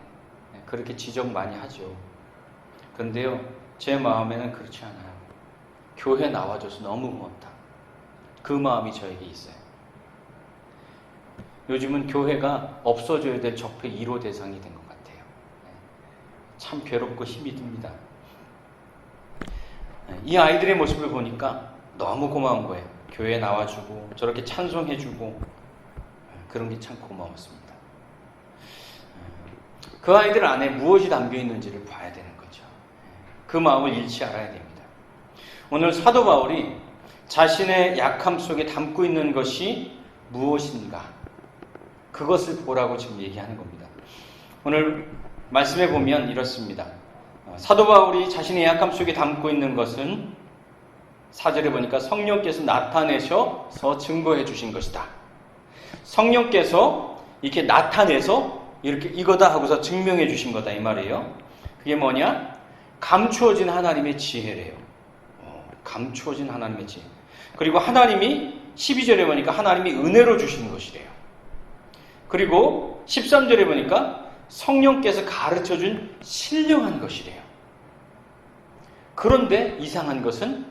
그렇게 지적 많이 하죠. 그런데요, 제 마음에는 그렇지 않아요. 교회 나와줘서 너무 고맙다. 그 마음이 저에게 있어요. 요즘은 교회가 없어져야 될 적폐 1호 대상이 된 것 같아요. 참 괴롭고 힘이 듭니다. 이 아이들의 모습을 보니까 너무 고마운 거예요. 교회에 나와주고 저렇게 찬송해주고 그런 게 참 고마웠습니다. 그 아이들 안에 무엇이 담겨 있는지를 봐야 되는 거죠. 그 마음을 잃지 않아야 됩니다. 오늘 사도 바울이 자신의 약함 속에 담고 있는 것이 무엇인가, 그것을 보라고 지금 얘기하는 겁니다. 오늘 말씀에 보면 이렇습니다. 사도 바울이 자신의 약함 속에 담고 있는 것은 4절에 보니까 성령께서 나타내셔서 증거해 주신 것이다. 성령께서 이렇게 나타내서 이렇게 이거다 하고서 증명해 주신 거다, 이 말이에요. 그게 뭐냐? 감추어진 하나님의 지혜래요. 감추어진 하나님의 지혜. 그리고 하나님이 12절에 보니까 하나님이 은혜로 주신 것이래요. 그리고 13절에 보니까 성령께서 가르쳐준 신령한 것이래요. 그런데 이상한 것은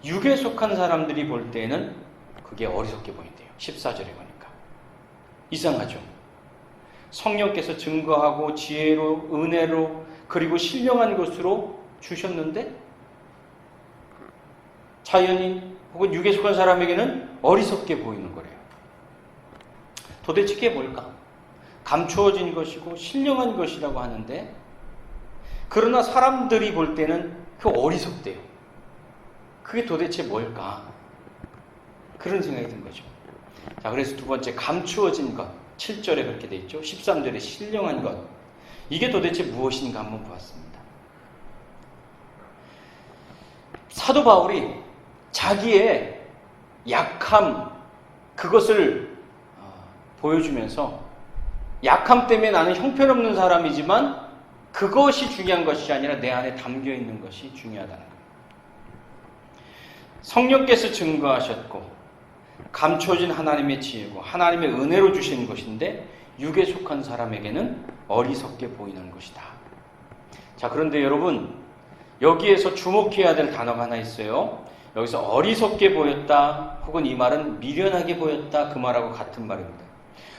육에 속한 사람들이 볼 때에는 그게 어리석게 보인대요. 14절에 보니까. 이상하죠? 성령께서 증거하고 지혜로, 은혜로, 그리고 신령한 것으로 주셨는데 자연인 혹은 육에 속한 사람에게는 어리석게 보이는 거래요. 도대체 그게 뭘까? 감추어진 것이고 신령한 것이라고 하는데, 그러나 사람들이 볼 때는 그 어리석대요. 그게 도대체 뭘까? 그런 생각이 든 거죠. 자, 그래서 두 번째, 감추어진 것. 7절에 그렇게 돼 있죠. 13절에 신령한 것. 이게 도대체 무엇인가 한번 보았습니다. 사도 바울이 자기의 약함, 그것을 보여주면서 약함 때문에 나는 형편없는 사람이지만 그것이 중요한 것이 아니라 내 안에 담겨 있는 것이 중요하다는 거예요. 성령께서 증거하셨고 감춰진 하나님의 지혜고 하나님의 은혜로 주신 것인데 육에 속한 사람에게는 어리석게 보이는 것이다. 자, 그런데 여러분, 여기에서 주목해야 될 단어가 하나 있어요. 여기서 어리석게 보였다 혹은 이 말은 미련하게 보였다, 그 말하고 같은 말입니다.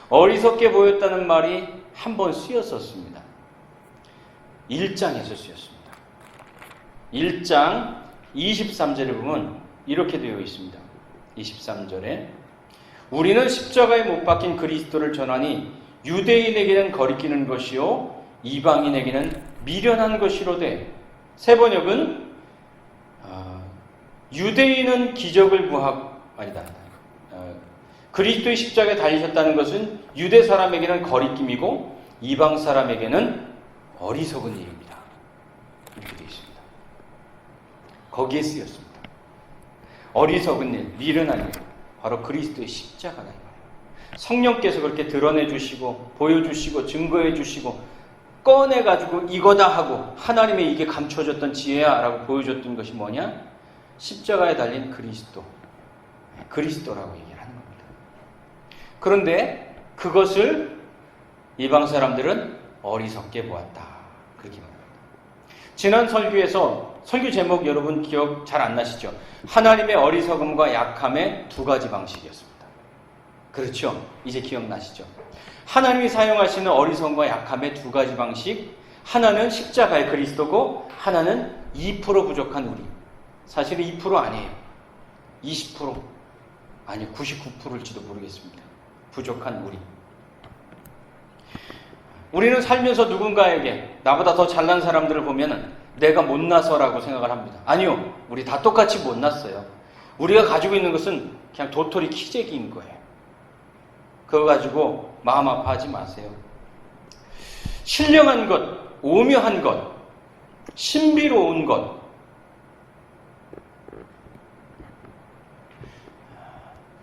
어리석게 보였다는 말이 한 번 쓰였었습니다. 1장에서 쓰였습니다. 1장 23절에 보면 이렇게 되어 있습니다. 23절에 우리는 십자가에 못 박힌 그리스도를 전하니 유대인에게는 거리끼는 것이요 이방인에게는 미련한 것이로되, 새 번역은 유대인은 기적을 구하고 그리스도의 십자가에 달리셨다는 것은 유대 사람에게는 거리낌이고 이방 사람에게는 어리석은 일입니다. 이렇게 되어 있습니다. 거기에 쓰였습니다. 어리석은 일, 미련한 일, 바로 그리스도의 십자가다, 이 말이에요. 성령께서 그렇게 드러내 주시고 보여주시고 증거해 주시고 꺼내가지고 이거다 하고 하나님의 이게 감춰졌던 지혜야 라고 보여줬던 것이 뭐냐? 십자가에 달린 그리스도라고 얘기를 하는 겁니다. 그런데 그것을 이방 사람들은 어리석게 보았다, 그렇게 말합니다. 지난 설교에서 설교 제목 여러분 기억 잘 안 나시죠? 하나님의 어리석음과 약함의 두 가지 방식이었습니다. 그렇죠? 이제 기억나시죠? 하나님이 사용하시는 어리석음과 약함의 두 가지 방식, 하나는 십자가의 그리스도고 하나는 2% 부족한 우리. 사실은 2% 아니에요. 20%, 아니 99%일지도 모르겠습니다. 부족한 우리. 우리는 살면서 누군가에게 나보다 더 잘난 사람들을 보면 내가 못나서라고 생각을 합니다. 아니요, 우리 다 똑같이 못났어요. 우리가 가지고 있는 것은 그냥 도토리 키재기인 거예요. 그거 가지고 마음 아파하지 마세요. 신령한 것, 오묘한 것, 신비로운 것,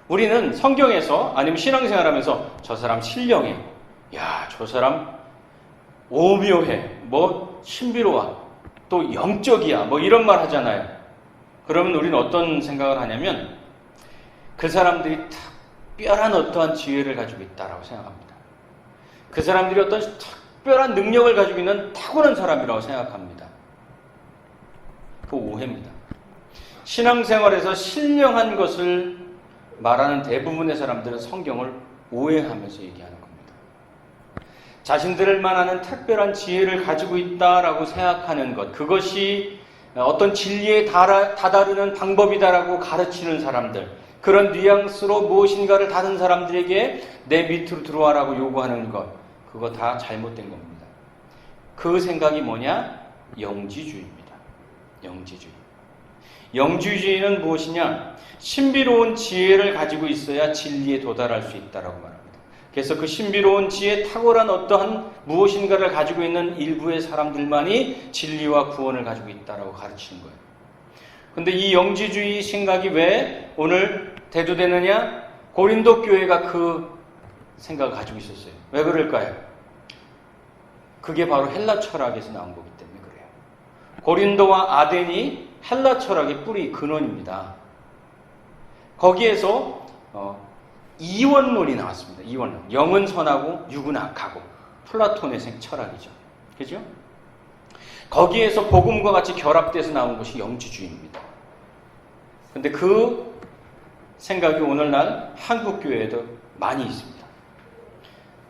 우리는 성경에서 아니면 신앙생활하면서 저 사람 신령해, 야, 저 사람 오묘해, 뭐 신비로워, 또 영적이야, 뭐 이런 말 하잖아요. 그러면 우리는 어떤 생각을 하냐면 그 사람들이 특별한 어떠한 지혜를 가지고 있다라고 생각합니다. 그 사람들이 어떤 특별한 능력을 가지고 있는 탁월한 사람이라고 생각합니다. 그 오해입니다. 신앙생활에서 신령한 것을 말하는 대부분의 사람들은 성경을 오해하면서 얘기하는 겁니다. 자신들만 아는 특별한 지혜를 가지고 있다라고 생각하는 것, 그것이 어떤 진리에 다다르는 방법이다라고 가르치는 사람들, 그런 뉘앙스로 무엇인가를 다른 사람들에게 내 밑으로 들어와라고 요구하는 것, 그거 다 잘못된 겁니다. 그 생각이 뭐냐? 영지주의입니다. 영지주의. 영지주의는 무엇이냐? 신비로운 지혜를 가지고 있어야 진리에 도달할 수 있다라고 말합니다. 그래서 그 신비로운 지혜, 탁월한 어떠한 무엇인가를 가지고 있는 일부의 사람들만이 진리와 구원을 가지고 있다라고 가르치는 거예요. 근데 이 영지주의 생각이 왜 오늘 대두되느냐? 고린도 교회가 그 생각을 가지고 있었어요. 왜 그럴까요? 그게 바로 헬라 철학에서 나온 거기 때문에 그래요. 고린도와 아덴이 헬라 철학의 뿌리 근원입니다. 거기에서 이원론이 나왔습니다. 이원론. 영은 선하고 육은 악하고. 플라톤의 철학이죠. 그죠? 거기에서 복음과 같이 결합돼서 나온 것이 영지주의입니다. 근데 그 생각이 오늘날 한국 교회에도 많이 있습니다.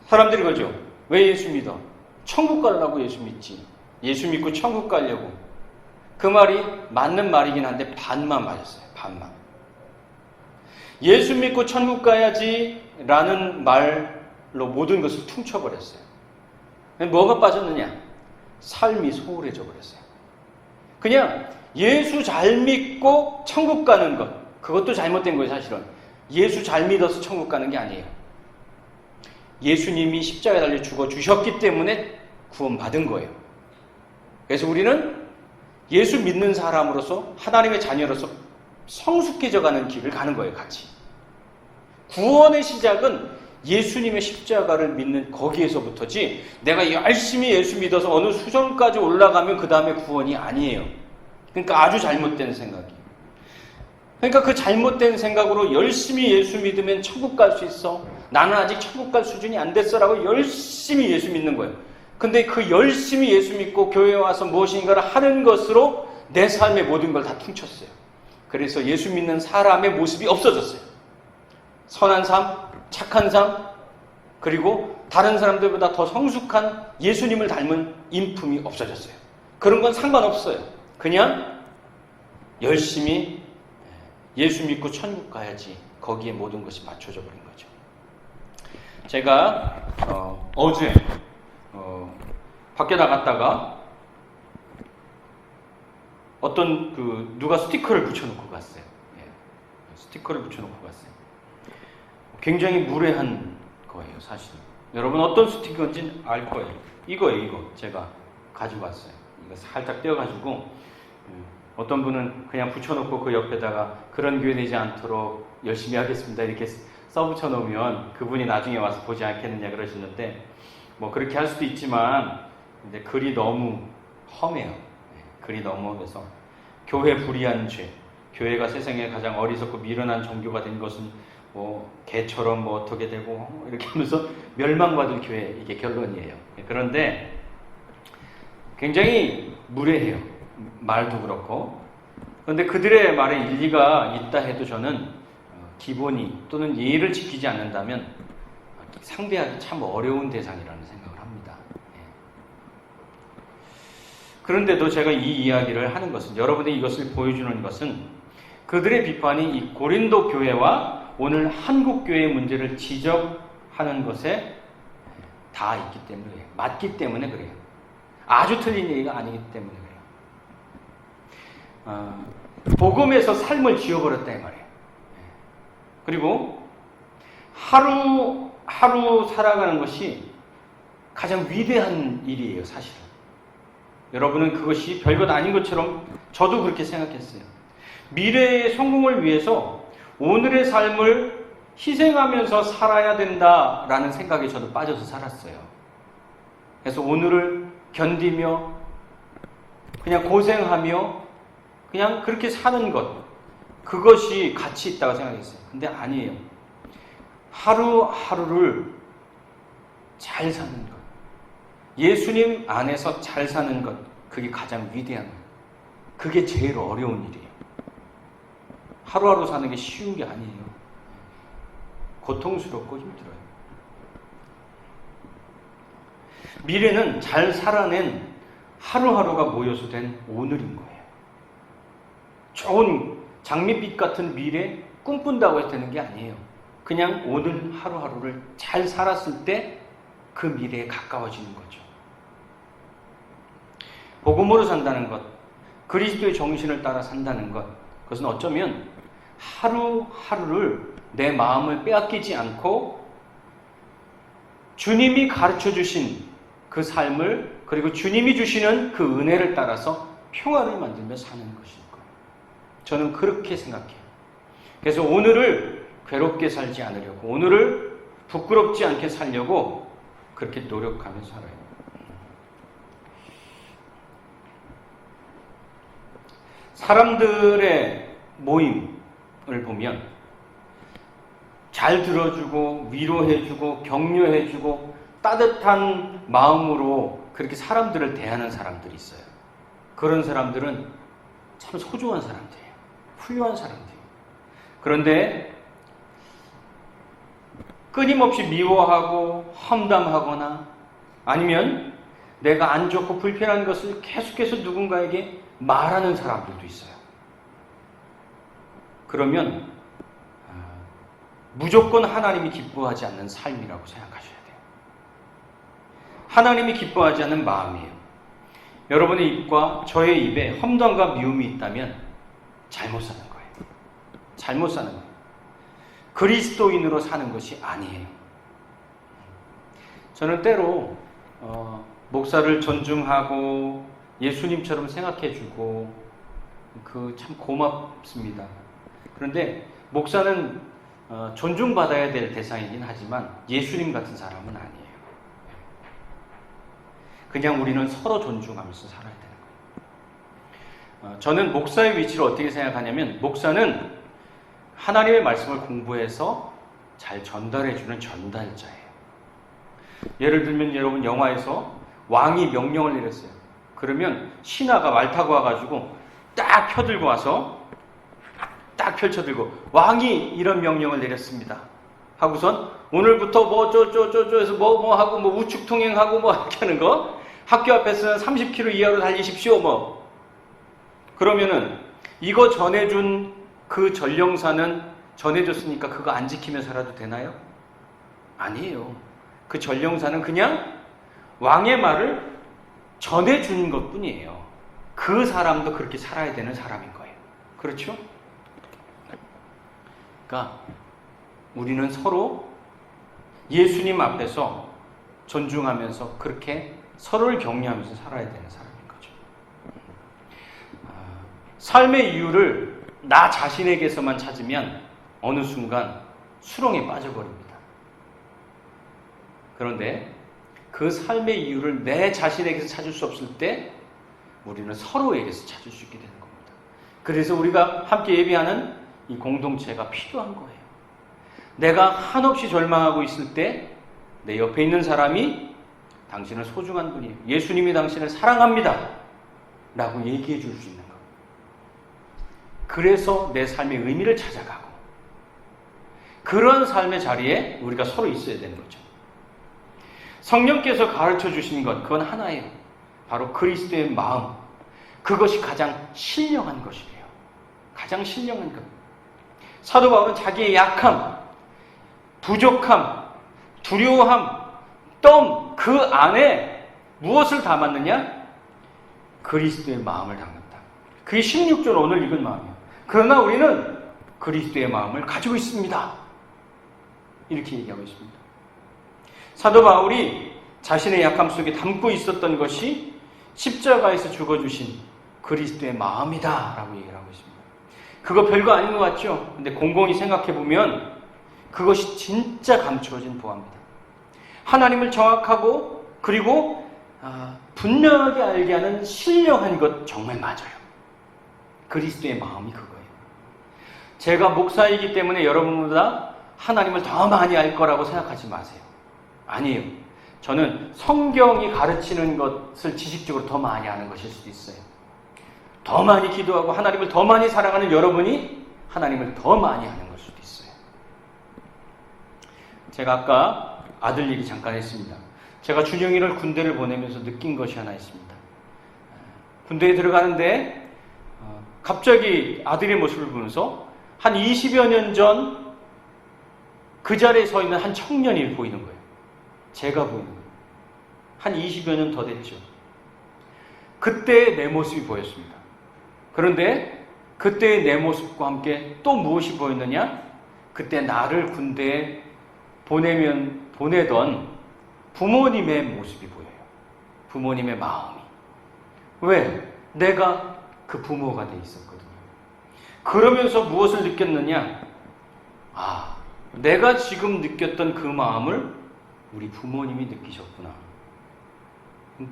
사람들이 그러죠. 왜 예수 믿어? 천국 가려고 예수 믿지. 예수 믿고 천국 가려고. 그 말이 맞는 말이긴 한데 반만 맞았어요. 반만. 예수 믿고 천국 가야지 라는 말로 모든 것을 퉁쳐버렸어요. 뭐가 빠졌느냐? 삶이 소홀해져 버렸어요. 그냥 예수 잘 믿고 천국 가는 것, 그것도 잘못된 거예요. 사실은 예수 잘 믿어서 천국 가는 게 아니에요. 예수님이 십자가에 달려 죽어 주셨기 때문에 구원받은 거예요. 그래서 우리는 예수 믿는 사람으로서, 하나님의 자녀로서 성숙해져 가는 길을 가는 거예요. 같이. 구원의 시작은 예수님의 십자가를 믿는 거기에서부터지, 내가 열심히 예수 믿어서 어느 수준까지 올라가면 그 다음에 구원이 아니에요. 그러니까 아주 잘못된 생각이에요. 그러니까 그 잘못된 생각으로 열심히 예수 믿으면 천국 갈 수 있어. 나는 아직 천국 갈 수준이 안 됐어라고 열심히 예수 믿는 거예요. 근데 그 열심히 예수 믿고 교회에 와서 무엇인가를 하는 것으로 내 삶의 모든 걸 다 퉁쳤어요. 그래서 예수 믿는 사람의 모습이 없어졌어요. 선한 삶, 착한 삶, 그리고 다른 사람들보다 더 성숙한 예수님을 닮은 인품이 없어졌어요. 그런 건 상관없어요. 그냥 열심히 예수 믿고 천국 가야지, 거기에 모든 것이 맞춰져 버린 거죠. 제가 어제 밖에 나갔다가 어떤 누가 스티커를 붙여놓고 갔어요. 스티커를 붙여놓고 갔어요. 굉장히 무례한 거예요, 사실. 여러분 어떤 스티커인지 알 거예요. 이거예요, 이거. 제가 가지고 왔어요. 이거 살짝 떼어가지고 어떤 분은 그냥 붙여놓고 그 옆에다가 그런 교회 되지 않도록 열심히 하겠습니다 이렇게 써붙여놓으면 그분이 나중에 와서 보지 않겠느냐 그러시는데, 뭐 그렇게 할 수도 있지만 근데 글이 너무 험해요. 글이 너무 험해서 교회 불의한 죄, 교회가 세상에 가장 어리석고 미련한 종교가 된 것은 뭐 개처럼 뭐 어떻게 되고 이렇게 하면서 멸망받을 교회, 이게 결론이에요. 그런데 굉장히 무례해요. 말도 그렇고. 그런데 그들의 말에 일리가 있다 해도 저는 기본이 또는 예의를 지키지 않는다면 상대하기 참 어려운 대상이라는 생각을 합니다. 그런데도 제가 이 이야기를 하는 것은, 여러분이 이것을 보여주는 것은 그들의 비판이 이 고린도 교회와 오늘 한국 교회의 문제를 지적하는 것에 다 있기 때문에 그래요. 맞기 때문에 그래요. 아주 틀린 얘기가 아니기 때문에 그래요. 복음에서 삶을 지워버렸다 이 말이에요. 그리고 하루 살아가는 것이 가장 위대한 일이에요, 사실은. 여러분은 그것이 별것 아닌 것처럼 저도 그렇게 생각했어요. 미래의 성공을 위해서 오늘의 삶을 희생하면서 살아야 된다라는 생각에 저도 빠져서 살았어요. 그래서 오늘을 견디며 그냥 고생하며 그냥 그렇게 사는 것, 그것이 가치 있다고 생각했어요. 근데 아니에요. 하루하루를 잘 사는 것, 예수님 안에서 잘 사는 것, 그게 가장 위대한 것. 그게 제일 어려운 일이에요. 하루하루 사는 게 쉬운 게 아니에요. 고통스럽고 힘들어요. 미래는 잘 살아낸 하루하루가 모여서 된 오늘인 거예요. 좋은 장밋빛 같은 미래 꿈꾼다고 해서 되는 게 아니에요. 그냥 오늘 하루하루를 잘 살았을 때 그 미래에 가까워지는 거죠. 복음으로 산다는 것, 그리스도의 정신을 따라 산다는 것, 그것은 어쩌면 하루하루를 내 마음을 빼앗기지 않고 주님이 가르쳐 주신 그 삶을, 그리고 주님이 주시는 그 은혜를 따라서 평화를 만들며 사는 것일 거예요. 저는 그렇게 생각해요. 그래서 오늘을 괴롭게 살지 않으려고, 오늘을 부끄럽지 않게 살려고 그렇게 노력하며 살아요. 사람들의 모임을 보면 잘 들어주고 위로해주고 격려해주고 따뜻한 마음으로 그렇게 사람들을 대하는 사람들이 있어요. 그런 사람들은 참 소중한 사람들이에요. 훌륭한 사람들이에요. 그런데 끊임없이 미워하고 험담하거나 아니면 내가 안 좋고 불편한 것을 계속해서 누군가에게 말하는 사람들도 있어요. 그러면 무조건 하나님이 기뻐하지 않는 삶이라고 생각하셔야 돼요. 하나님이 기뻐하지 않는 마음이에요. 여러분의 입과 저의 입에 험담과 미움이 있다면 잘못 사는 거예요. 잘못 사는 거예요. 그리스도인으로 사는 것이 아니에요. 저는 때로 목사를 존중하고 예수님처럼 생각해주고 그 참 고맙습니다. 그런데 목사는 존중받아야 될 대상이긴 하지만 예수님 같은 사람은 아니에요. 그냥 우리는 서로 존중하면서 살아야 되는 거예요. 저는 목사의 위치를 어떻게 생각하냐면 목사는 하나님의 말씀을 공부해서 잘 전달해주는 전달자예요. 예를 들면 여러분 영화에서 왕이 명령을 내렸어요. 그러면 신하가 말 타고 와가지고 딱 펴들고 와서 딱 펼쳐들고 왕이 이런 명령을 내렸습니다 하고선 오늘부터 뭐 저저저저에서 뭐 하고 뭐 우측 통행하고 뭐 이렇게 하는 거 학교 앞에서는 30km 이하로 달리십시오 뭐 그러면은 이거 전해준 그 전령사는 전해줬으니까 그거 안 지키며 살아도 되나요? 아니에요. 그 전령사는 그냥 왕의 말을 전해준 것 뿐이에요. 그 사람도 그렇게 살아야 되는 사람인 거예요. 그렇죠? 그러니까 우리는 서로 예수님 앞에서 존중하면서 그렇게 서로를 격려하면서 살아야 되는 사람인 거죠. 삶의 이유를 나 자신에게서만 찾으면 어느 순간 수렁에 빠져버립니다. 그런데 그 삶의 이유를 내 자신에게서 찾을 수 없을 때 우리는 서로에게서 찾을 수 있게 되는 겁니다. 그래서 우리가 함께 예배하는 이 공동체가 필요한 거예요. 내가 한없이 절망하고 있을 때 내 옆에 있는 사람이 당신은 소중한 분이에요. 예수님이 당신을 사랑합니다. 라고 얘기해 줄 수 있는 거예요. 그래서 내 삶의 의미를 찾아가고 그런 삶의 자리에 우리가 서로 있어야 되는 거죠. 성령께서 가르쳐 주신 것 그건 하나예요. 바로 그리스도의 마음. 그것이 가장 신령한 것이래요. 가장 신령한 것. 사도 바울은 자기의 약함, 부족함, 두려워함, 덤 그 안에 무엇을 담았느냐? 그리스도의 마음을 담았다. 그게 16절 오늘 읽은 마음이에요. 그러나 우리는 그리스도의 마음을 가지고 있습니다. 이렇게 얘기하고 있습니다. 사도 바울이 자신의 약함 속에 담고 있었던 것이 십자가에서 죽어주신 그리스도의 마음이다 라고 얘기를 하고 있습니다. 그거 별거 아닌 것 같죠? 근데 곰곰이 생각해보면 그것이 진짜 감추어진 보화입니다. 하나님을 정확하고 그리고 분명하게 알게 하는 신령한 것 정말 맞아요. 그리스도의 마음이 그거예요. 제가 목사이기 때문에 여러분보다 하나님을 더 많이 알 거라고 생각하지 마세요. 아니에요. 저는 성경이 가르치는 것을 지식적으로 더 많이 아는 것일 수도 있어요. 더 많이 기도하고 하나님을 더 많이 사랑하는 여러분이 하나님을 더 많이 아는 걸 수도 있어요. 제가 아까 아들 얘기 잠깐 했습니다. 제가 준영이를 군대를 보내면서 느낀 것이 하나 있습니다. 군대에 들어가는데 갑자기 아들의 모습을 보면서 한 20여 년 전 그 자리에 서 있는 한 청년이 보이는 거예요. 제가 보이는 거예요. 한 20여 년 더 됐죠. 그때의 내 모습이 보였습니다. 그런데 그때의 내 모습과 함께 또 무엇이 보였느냐? 그때 나를 군대에 보내던 부모님의 모습이 보여요. 부모님의 마음이. 왜? 내가 그 부모가 돼 있었거든요. 그러면서 무엇을 느꼈느냐? 내가 지금 느꼈던 그 마음을 우리 부모님이 느끼셨구나.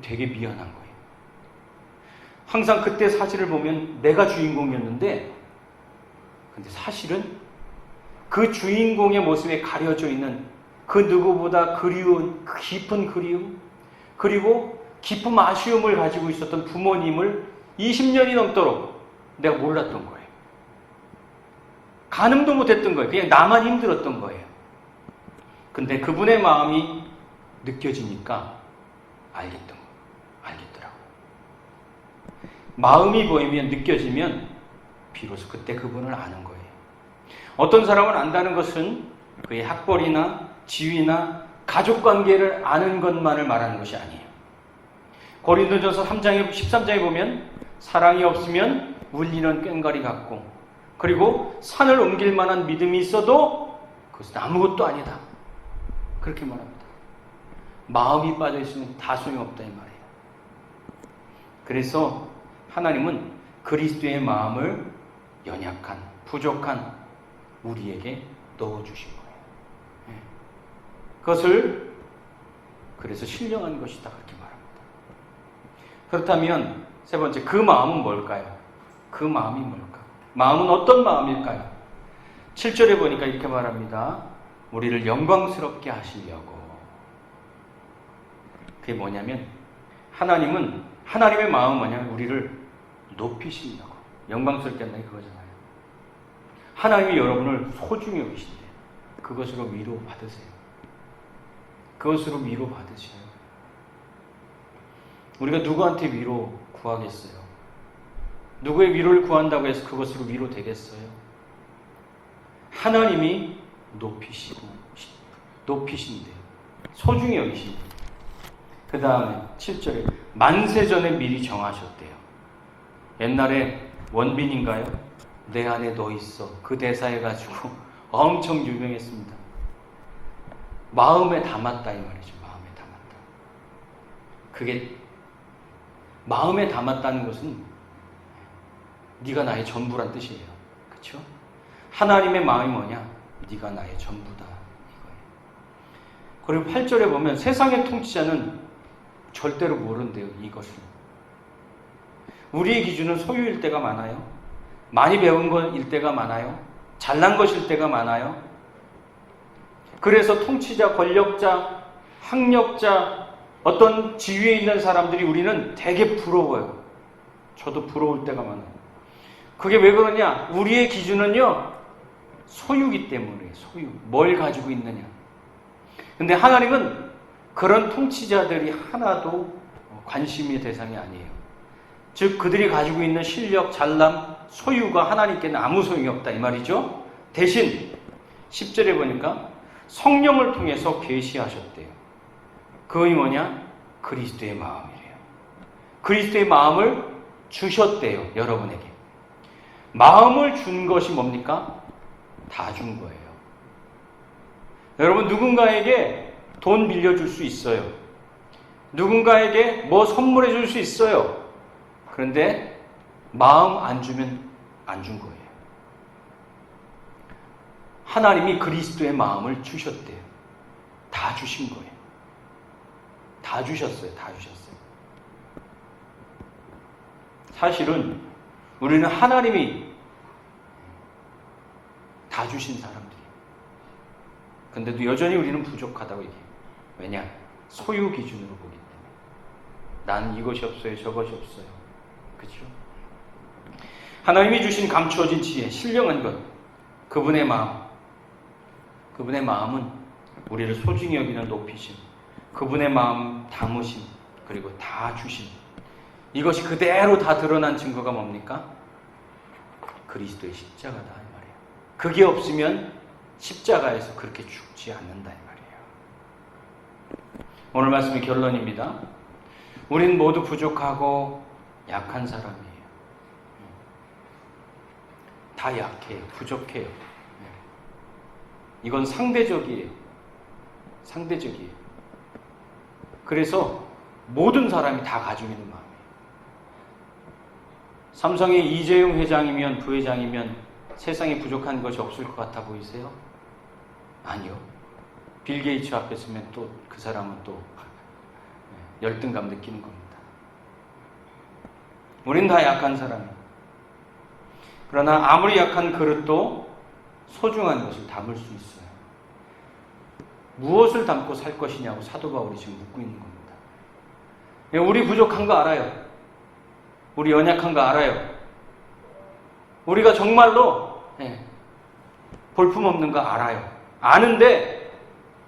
되게 미안한 거예요. 항상 그때 사실을 보면 내가 주인공이었는데, 근데 사실은 그 주인공의 모습에 가려져 있는 그 누구보다 그리운, 그 깊은 그리움, 그리고 깊은 아쉬움을 가지고 있었던 부모님을 20년이 넘도록 내가 몰랐던 거예요. 가늠도 못했던 거예요. 그냥 나만 힘들었던 거예요. 근데 그분의 마음이 느껴지니까 알겠더라고요. 마음이 보이면, 느껴지면 비로소 그때 그분을 아는 거예요. 어떤 사람을 안다는 것은 그의 학벌이나 지위나 가족관계를 아는 것만을 말하는 것이 아니에요. 고린도전서 13장에 보면 사랑이 없으면 울리는 꽹과리 같고, 그리고 산을 옮길 만한 믿음이 있어도 그것은 아무것도 아니다. 그렇게 말합니다. 마음이 빠져있으면 다 소용없다 이 말이에요. 그래서 하나님은 그리스도의 마음을 연약한, 부족한 우리에게 넣어주신 거예요. 그것을 그래서 신령한 것이다 그렇게 말합니다. 그렇다면 세 번째, 그 마음은 뭘까요? 그 마음이 뭘까? 마음은 어떤 마음일까요? 7절에 보니까 이렇게 말합니다. 우리를 영광스럽게 하시려고. 그게 뭐냐면 하나님의 마음은 뭐냐면 우리를 높이시려고. 영광스럽게 한다는 게 그거잖아요. 하나님이 여러분을 소중히 여기신대. 그것으로 위로 받으세요. 그것으로 위로 받으셔요. 우리가 누구한테 위로 구하겠어요? 누구의 위로를 구한다고 해서 그것으로 위로 되겠어요? 하나님이 높이신대요. 소중히 여기신대요. 그 다음에 7절에 만세전에 미리 정하셨대요. 옛날에 원빈인가요? 내 안에 너 있어. 그 대사 해가지고 엄청 유명했습니다. 마음에 담았다 이 말이죠. 마음에 담았다. 그게 마음에 담았다는 것은 네가 나의 전부란 뜻이에요. 그렇죠? 하나님의 마음이 뭐냐? 네가 나의 전부다 이거예요. 그리고 8절에 보면 세상의 통치자는 절대로 모른대요. 이것을. 우리의 기준은 소유일 때가 많아요. 많이 배운 것일 때가 많아요. 잘난 것일 때가 많아요. 그래서 통치자, 권력자, 학력자, 어떤 지위에 있는 사람들이 우리는 되게 부러워요. 저도 부러울 때가 많아요. 그게 왜 그러냐? 우리의 기준은요, 소유기 때문이에요. 소유. 뭘 가지고 있느냐. 근데 하나님은 그런 통치자들이 하나도 관심의 대상이 아니에요. 즉 그들이 가지고 있는 실력, 잘남, 소유가 하나님께는 아무 소용이 없다 이 말이죠. 대신 10절에 보니까 성령을 통해서 계시하셨대요. 그것이 뭐냐? 그리스도의 마음이래요. 그리스도의 마음을 주셨대요. 여러분에게. 마음을 준 것이 뭡니까? 다 준 거예요. 여러분 누군가에게 돈 빌려줄 수 있어요. 누군가에게 뭐 선물해 줄 수 있어요. 그런데 마음 안 주면 안 준 거예요. 하나님이 그리스도의 마음을 주셨대요. 다 주신 거예요. 다 주셨어요. 다 주셨어요. 사실은 우리는 하나님이 다 주신 사람들이에요. 근데도 여전히 우리는 부족하다고 얘기해요. 왜냐? 소유 기준으로 보기 때문에. 나는 이것이 없어요. 저것이 없어요. 그렇죠? 하나님이 주신 감추어진 지혜, 신령한 것, 그분의 마음. 그분의 마음은 우리를 소중히 여기는 높이심, 그분의 마음 담으심, 그리고 다 주심, 이것이 그대로 다 드러난 증거가 뭡니까? 그리스도의 십자가다 이 말이에요. 그게 없으면 십자가에서 그렇게 죽지 않는다 이 말이에요. 오늘 말씀의 결론입니다. 우린 모두 부족하고 약한 사람이에요. 다 약해요. 부족해요. 이건 상대적이에요. 상대적이에요. 그래서 모든 사람이 다 가지고 있는 마음이에요. 삼성의 이재용 회장이면, 부회장이면 세상에 부족한 것이 없을 것 같아 보이세요? 아니요. 빌 게이츠 앞에 서면 또 그 사람은 또 열등감 느끼는 겁니다. 우린 다 약한 사람이에요. 그러나 아무리 약한 그릇도 소중한 것을 담을 수 있어요. 무엇을 담고 살 것이냐고 사도 바울이 지금 묻고 있는 겁니다. 우리 부족한 거 알아요. 우리 연약한 거 알아요. 우리가 정말로 볼품없는 거 알아요. 아는데,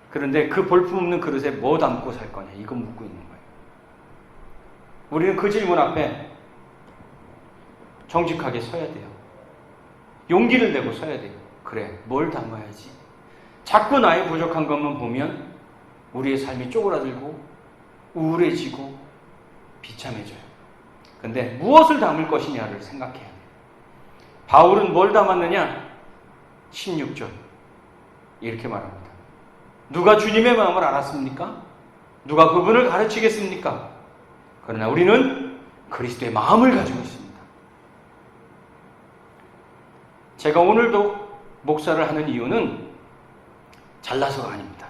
그런데 그 볼품없는 그릇에 뭐 담고 살 거냐, 이거 묻고 있는 거예요. 우리는 그 질문 앞에 정직하게 서야 돼요. 용기를 내고 서야 돼요. 그래, 뭘 담아야지? 자꾸 나의 부족한 것만 보면 우리의 삶이 쪼그라들고 우울해지고 비참해져요. 근데 무엇을 담을 것이냐를 생각해야 돼요. 바울은 뭘 담았느냐? 16절 이렇게 말합니다. 누가 주님의 마음을 알았습니까? 누가 그분을 가르치겠습니까? 그러나 우리는 그리스도의 마음을 가지고 있습니다. 제가 오늘도 목사를 하는 이유는 잘나서가 아닙니다.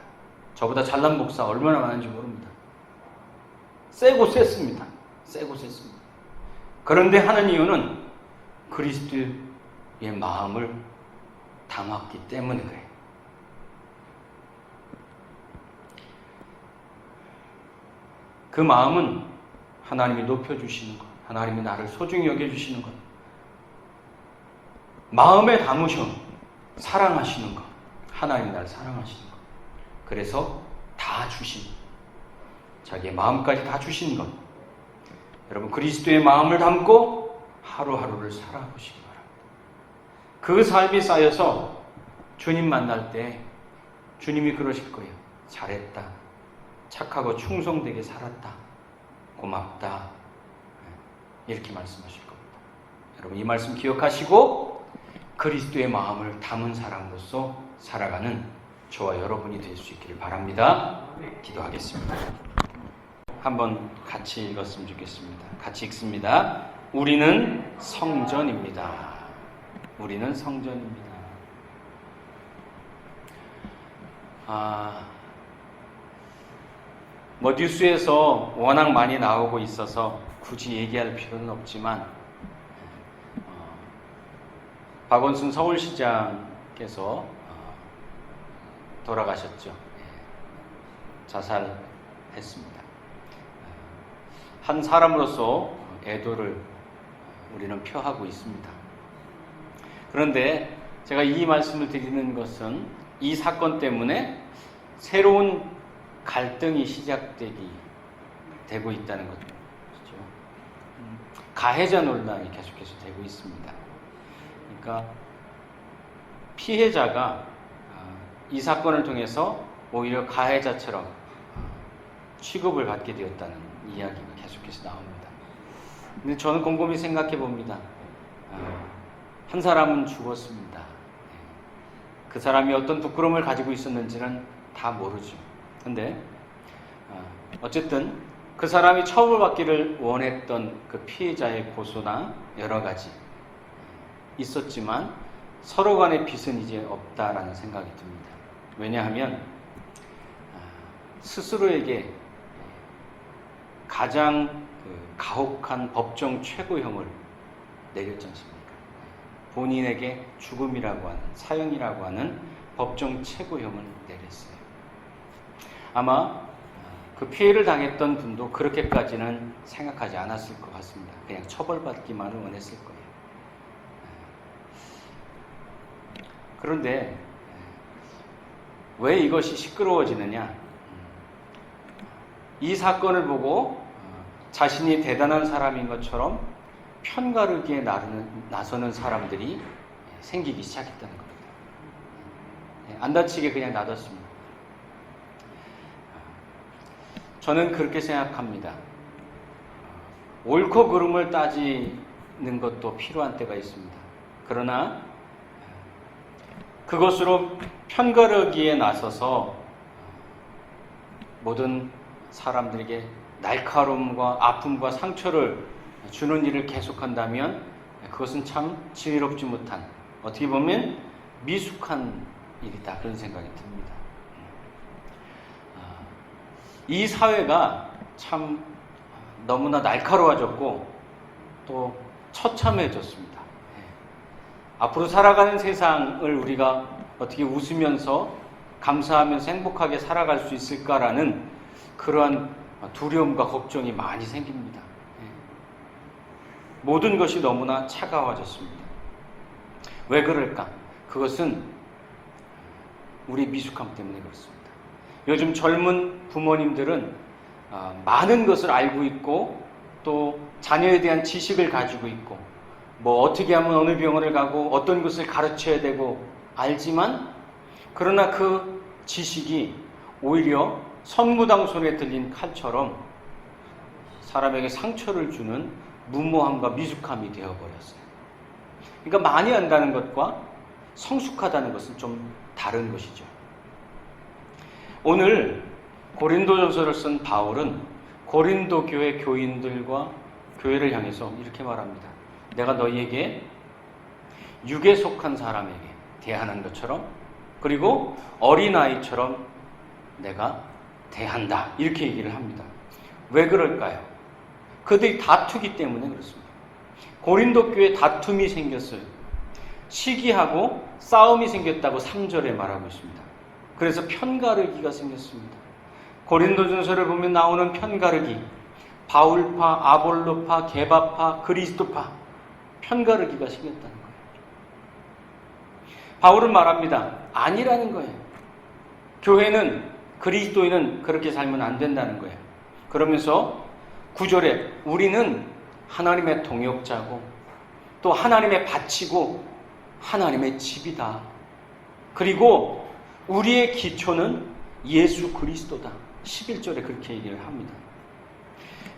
저보다 잘난 목사 얼마나 많은지 모릅니다. 세고 셌습니다. 세고 셌습니다. 그런데 하는 이유는 그리스도의 마음을 담았기 때문에 그래요. 그 마음은 하나님이 높여주시는 것, 하나님이 나를 소중히 여겨주시는 것, 마음에 담으셔 사랑하시는 것, 하나님이 나를 사랑하시는 것, 그래서 다 주신, 자기의 마음까지 다 주신 것. 여러분, 그리스도의 마음을 담고 하루하루를 살아보시기 바랍니다. 그 삶이 쌓여서 주님 만날 때 주님이 그러실 거예요. 잘했다. 착하고 충성되게 살았다. 고맙다. 이렇게 말씀하실 겁니다. 여러분, 이 말씀 기억하시고 그리스도의 마음을 담은 사람으로서 살아가는 저와 여러분이 될 수 있기를 바랍니다. 기도하겠습니다. 한번 같이 읽었으면 좋겠습니다. 같이 읽습니다. 우리는 성전입니다. 우리는 성전입니다. 뉴스에서 워낙 많이 나오고 있어서 굳이 얘기할 필요는 없지만 박원순 서울시장께서 돌아가셨죠. 자살했습니다. 한 사람으로서 애도를 우리는 표하고 있습니다. 그런데 제가 이 말씀을 드리는 것은 이 사건 때문에 새로운 갈등이 되고 있다는 거죠. 가해자 논란이 계속해서 되고 있습니다. 그러니까 피해자가 이 사건을 통해서 오히려 가해자처럼 취급을 받게 되었다는 이야기가 계속해서 나옵니다. 근데 저는 곰곰이 생각해 봅니다. 한 사람은 죽었습니다. 그 사람이 어떤 부끄러움을 가지고 있었는지는 다 모르죠. 근데 어쨌든 그 사람이 처벌받기를 원했던 그 피해자의 고소나 여러 가지 있었지만 서로 간의 빚은 이제 없다라는 생각이 듭니다. 왜냐하면 스스로에게 가장 가혹한 법정 최고형을 내렸지 않습니까? 본인에게 죽음이라고 하는, 사형이라고 하는 법정 최고형을 내렸어요. 아마 그 피해를 당했던 분도 그렇게까지는 생각하지 않았을 것 같습니다. 그냥 처벌받기만을 원했을 거예요. 그런데 왜 이것이 시끄러워지느냐? 이 사건을 보고 자신이 대단한 사람인 것처럼 편가르기에 나서는 사람들이 생기기 시작했다는 겁니다. 안 다치게 그냥 놔뒀습니다. 저는 그렇게 생각합니다. 옳고 그름을 따지는 것도 필요한 때가 있습니다. 그러나 그것으로 편가르기에 나서서 모든 사람들에게 날카로움과 아픔과 상처를 주는 일을 계속한다면 그것은 참 지혜롭지 못한, 어떻게 보면 미숙한 일이다, 그런 생각이 듭니다. 이 사회가 참 너무나 날카로워졌고 또 처참해졌습니다. 앞으로 살아가는 세상을 우리가 어떻게 웃으면서 감사하면서 행복하게 살아갈 수 있을까라는 그러한 두려움과 걱정이 많이 생깁니다. 모든 것이 너무나 차가워졌습니다. 왜 그럴까? 그것은 우리 미숙함 때문에 그렇습니다. 요즘 젊은 부모님들은 많은 것을 알고 있고 또 자녀에 대한 지식을 가지고 있고 뭐 어떻게 하면 어느 병원을 가고 어떤 것을 가르쳐야 되고 알지만, 그러나 그 지식이 오히려 선무당 손에 들린 칼처럼 사람에게 상처를 주는 무모함과 미숙함이 되어버렸어요. 그러니까 많이 안다는 것과 성숙하다는 것은 좀 다른 것이죠. 오늘 고린도전서를 쓴 바울은 고린도 교회 교인들과 교회를 향해서 이렇게 말합니다. 내가 너희에게 육에 속한 사람에게 대하는 것처럼, 그리고 어린아이처럼 내가 대한다, 이렇게 얘기를 합니다. 왜 그럴까요? 그들이 다투기 때문에 그렇습니다. 고린도 교회에 다툼이 생겼어요. 시기하고 싸움이 생겼다고 3절에 말하고 있습니다. 그래서 편가르기가 생겼습니다. 고린도전서를 보면 나오는 편가르기, 바울파, 아볼로파, 게바파, 그리스도파, 편가르기가 생겼다는 거예요. 바울은 말합니다. 아니라는 거예요. 교회는, 그리스도인은 그렇게 살면 안 된다는 거예요. 그러면서 9절에 우리는 하나님의 동역자고 또 하나님의 밭이고 하나님의 집이다. 그리고 우리의 기초는 예수 그리스도다. 11절에 그렇게 얘기를 합니다.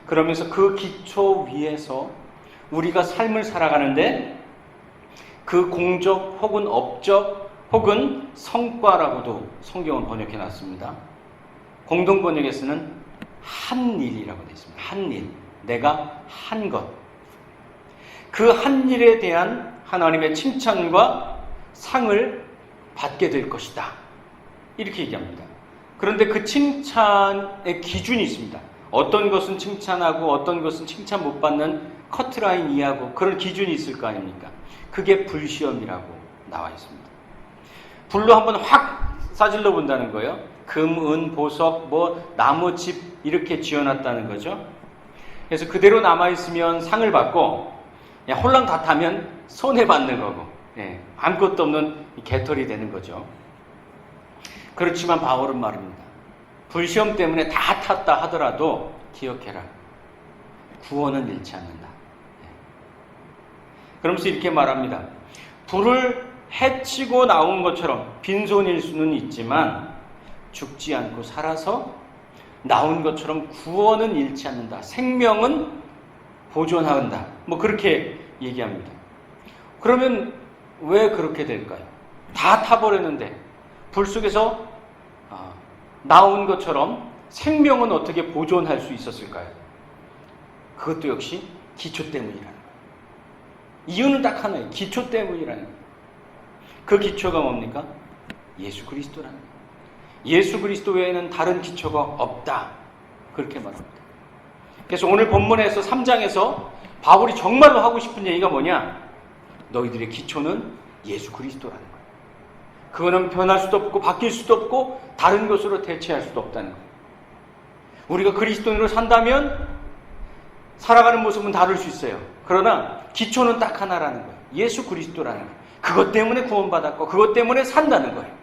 그러면서 그 기초 위에서 우리가 삶을 살아가는데 그 공적 혹은 업적 혹은 성과라고도 성경은 번역해 놨습니다. 공동 번역에서는 한 일이라고 되어 있습니다. 한 일. 내가 한 것. 그 한 일에 대한 하나님의 칭찬과 상을 받게 될 것이다. 이렇게 얘기합니다. 그런데 그 칭찬의 기준이 있습니다. 어떤 것은 칭찬하고 어떤 것은 칭찬 못 받는 커트라인 이하고 그런 기준이 있을 거 아닙니까? 그게 불시험이라고 나와 있습니다. 불로 한번 확 싸질러 본다는 거예요. 금, 은, 보석, 나무, 집 이렇게 지어놨다는 거죠. 그래서 그대로 남아있으면 상을 받고 그냥 홀랑 다 타면 손해받는 거고, 아무것도 없는 개털이 되는 거죠. 그렇지만 바울은 말입니다. 불시험 때문에 다 탔다 하더라도 기억해라. 구원은 잃지 않는다. 그러면서 이렇게 말합니다. 불을 해치고 나온 것처럼 빈손일 수는 있지만 죽지 않고 살아서 나온 것처럼 구원은 잃지 않는다. 생명은 보존한다. 그렇게 얘기합니다. 그러면 왜 그렇게 될까요? 다 타버렸는데 불 속에서 나온 것처럼 생명은 어떻게 보존할 수 있었을까요? 그것도 역시 기초 때문이라는 거예요. 이유는 딱 하나예요. 기초 때문이라는 거예요. 그 기초가 뭡니까? 예수 그리스도라는 거예요. 예수 그리스도 외에는 다른 기초가 없다. 그렇게 말합니다. 그래서 오늘 본문에서 3장에서 바울이 정말로 하고 싶은 얘기가 뭐냐? 너희들의 기초는 예수 그리스도라는 거예요. 그거는 변할 수도 없고 바뀔 수도 없고 다른 것으로 대체할 수도 없다는 거예요. 우리가 그리스도인으로 산다면 살아가는 모습은 다를 수 있어요. 그러나 기초는 딱 하나라는 거예요. 예수 그리스도라는 거예요. 그것 때문에 구원받았고 그것 때문에 산다는 거예요.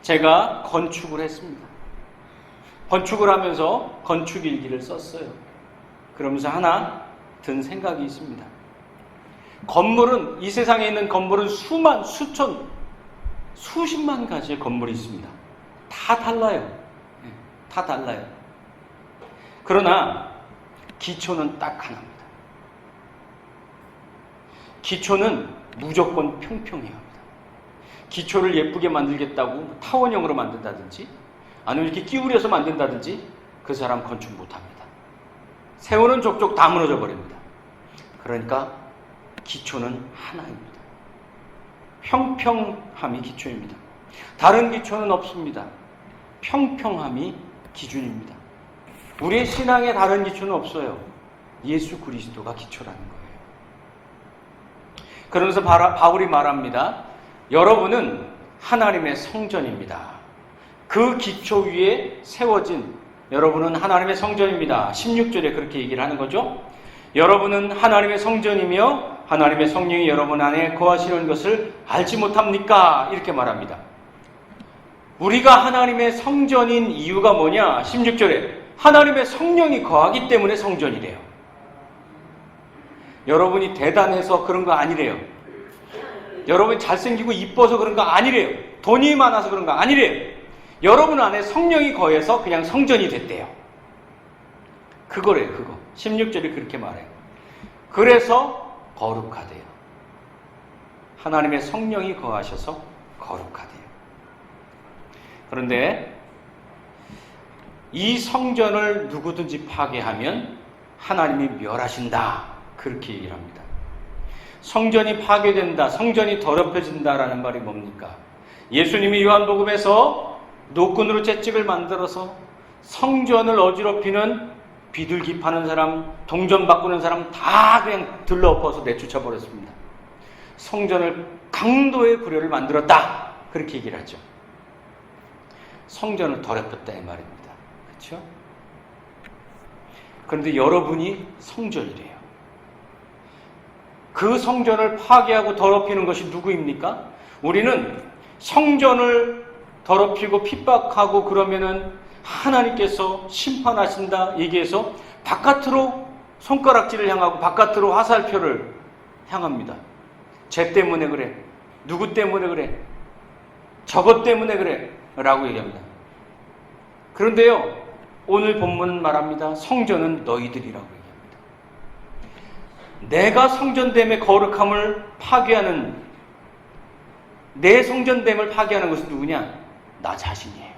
제가 건축을 했습니다. 건축을 하면서 건축 일기를 썼어요. 그러면서 하나 든 생각이 있습니다. 건물은, 이 세상에 있는 건물은 수만, 수천, 수십만 가지의 건물이 있습니다. 다 달라요. 다 달라요. 그러나 기초는 딱 하나입니다. 기초는 무조건 평평해야 합니다. 기초를 예쁘게 만들겠다고 타원형으로 만든다든지 아니면 이렇게 끼우려서 만든다든지 그 사람 건축 못합니다. 세우는 족족 다 무너져 버립니다. 그러니까 기초는 하나입니다. 평평함이 기초입니다. 다른 기초는 없습니다. 평평함이 기준입니다. 우리의 신앙에 다른 기초는 없어요. 예수 그리스도가 기초라는 거예요. 그러면서 바울이 말합니다. 여러분은 하나님의 성전입니다. 그 기초 위에 세워진 여러분은 하나님의 성전입니다. 16절에 그렇게 얘기를 하는 거죠. 여러분은 하나님의 성전이며 하나님의 성령이 여러분 안에 거하시는 것을 알지 못합니까? 이렇게 말합니다. 우리가 하나님의 성전인 이유가 뭐냐? 16절에 하나님의 성령이 거하기 때문에 성전이래요. 여러분이 대단해서 그런 거 아니래요. 여러분이 잘생기고 이뻐서 그런 거 아니래요. 돈이 많아서 그런 거 아니래요. 여러분 안에 성령이 거해서 그냥 성전이 됐대요. 그거래요, 그거. 16절이 그렇게 말해요. 그래서 거룩하대요. 하나님의 성령이 거하셔서 거룩하대요. 그런데 이 성전을 누구든지 파괴하면 하나님이 멸하신다. 그렇게 얘기를 합니다. 성전이 파괴된다, 성전이 더럽혀진다라는 말이 뭡니까? 예수님이 요한복음에서 노끈으로 채찍을 만들어서 성전을 어지럽히는 비둘기 파는 사람, 동전 바꾸는 사람 다 그냥 들러엎어서 내쫓아 버렸습니다. 성전을 강도의 구려를 만들었다. 그렇게 얘기를 하죠. 성전을 더럽혔다 이 말입니다. 그렇죠? 그런데 여러분이 성전이래요. 그 성전을 파괴하고 더럽히는 것이 누구입니까? 우리는 성전을 더럽히고 핍박하고 그러면은 하나님께서 심판하신다 얘기해서 바깥으로 손가락질을 향하고 바깥으로 화살표를 향합니다. 쟤 때문에 그래. 누구 때문에 그래. 저것 때문에 그래. 라고 얘기합니다. 그런데요, 오늘 본문은 말합니다. 성전은 너희들이라고 얘기합니다. 내가 성전됨의 거룩함을 파괴하는, 내 성전됨을 파괴하는 것은 누구냐? 나 자신이에요.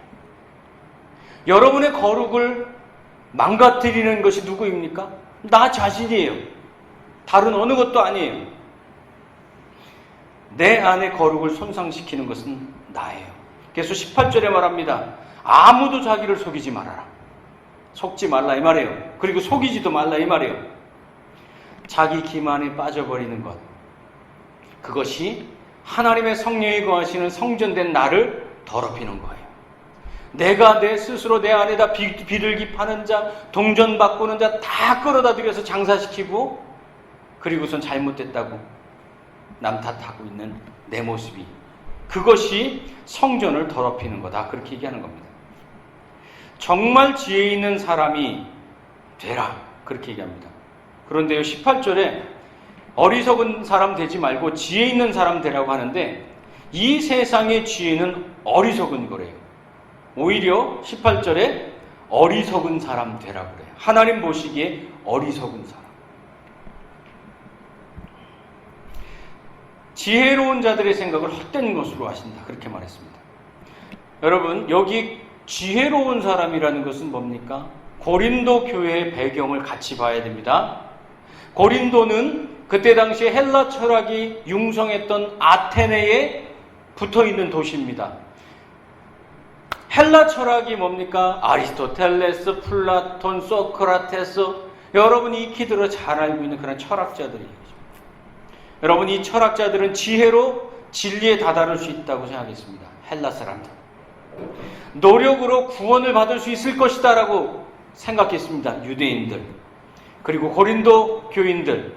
여러분의 거룩을 망가뜨리는 것이 누구입니까? 나 자신이에요. 다른 어느 것도 아니에요. 내 안의 거룩을 손상시키는 것은 나예요. 그래서 18절에 말합니다. 아무도 자기를 속이지 말아라. 속지 말라 이 말이에요. 그리고 속이지도 말라 이 말이에요. 자기 기만에 빠져버리는 것, 그것이 하나님의 성령이 거하시는 성전된 나를 더럽히는 거예요. 내가 내 스스로 내 안에다 비둘기 파는 자, 동전 바꾸는 자 다 끌어다 들여서 장사시키고 그리고선 잘못됐다고 남 탓하고 있는 내 모습이, 그것이 성전을 더럽히는 거다. 그렇게 얘기하는 겁니다. 정말 지혜 있는 사람이 되라. 그렇게 얘기합니다. 그런데요, 18절에 어리석은 사람 되지 말고 지혜 있는 사람 되라고 하는데 이 세상의 지혜는 어리석은 거래요. 오히려 18절에 어리석은 사람 되라고 그래요. 하나님 보시기에 어리석은 사람. 지혜로운 자들의 생각을 헛된 것으로 하신다. 그렇게 말했습니다. 여러분, 여기 지혜로운 사람이라는 것은 뭡니까? 고린도 교회의 배경을 같이 봐야 됩니다. 고린도는 그때 당시에 헬라 철학이 융성했던 아테네에 붙어있는 도시입니다. 헬라 철학이 뭡니까? 아리스토텔레스, 플라톤, 소크라테스, 여러분이 익히 들어 잘 알고 있는 그런 철학자들이에요. 여러분, 이 철학자들은 지혜로 진리에 다다를 수 있다고 생각했습니다. 헬라 사람들. 노력으로 구원을 받을 수 있을 것이다 라고 생각했습니다. 유대인들. 그리고 고린도 교인들.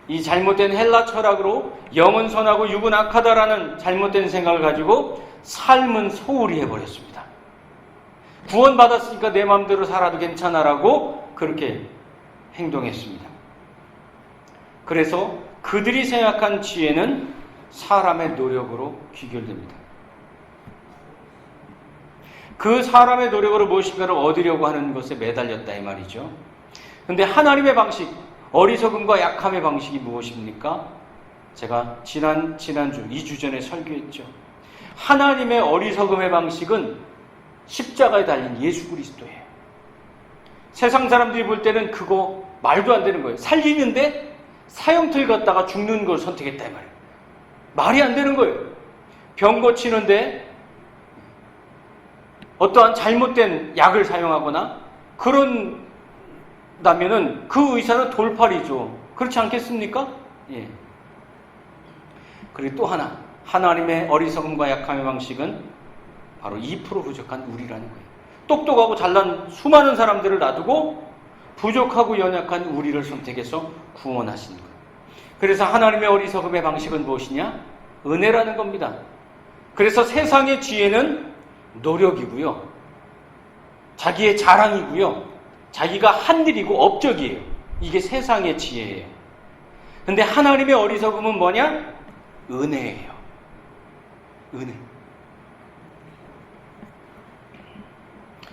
이 잘못된 헬라 철학으로 영은 선하고 육은 악하다라는 잘못된 생각을 가지고 삶은 소홀히 해버렸습니다. 구원받았으니까 내 마음대로 살아도 괜찮아라고 그렇게 행동했습니다. 그래서 그들이 생각한 지혜는 사람의 노력으로 귀결됩니다. 그 사람의 노력으로 무엇인가를 얻으려고 하는 것에 매달렸다 이 말이죠. 그런데 하나님의 방식, 어리석음과 약함의 방식이 무엇입니까? 제가 지난주 2주 전에 설교했죠. 하나님의 어리석음의 방식은 십자가에 달린 예수 그리스도예요. 세상 사람들이 볼 때는 그거 말도 안 되는 거예요. 살리는데 사형틀 갔다가 죽는 걸 선택했다 이 말이에요. 말이 안 되는 거예요. 병 고치는데 어떠한 잘못된 약을 사용하거나 그런다면은 그 의사는 돌팔이죠. 그렇지 않겠습니까? 예. 그리고 또 하나, 하나님의 어리석음과 약함의 방식은 바로 2% 부족한 우리라는 거예요. 똑똑하고 잘난 수많은 사람들을 놔두고 부족하고 연약한 우리를 선택해서 구원하신 거예요. 그래서 하나님의 어리석음의 방식은 무엇이냐? 은혜라는 겁니다. 그래서 세상의 지혜는 노력이고요. 자기의 자랑이고요. 자기가 한 일이고 업적이에요. 이게 세상의 지혜예요. 근데 하나님의 어리석음은 뭐냐? 은혜예요. 은혜.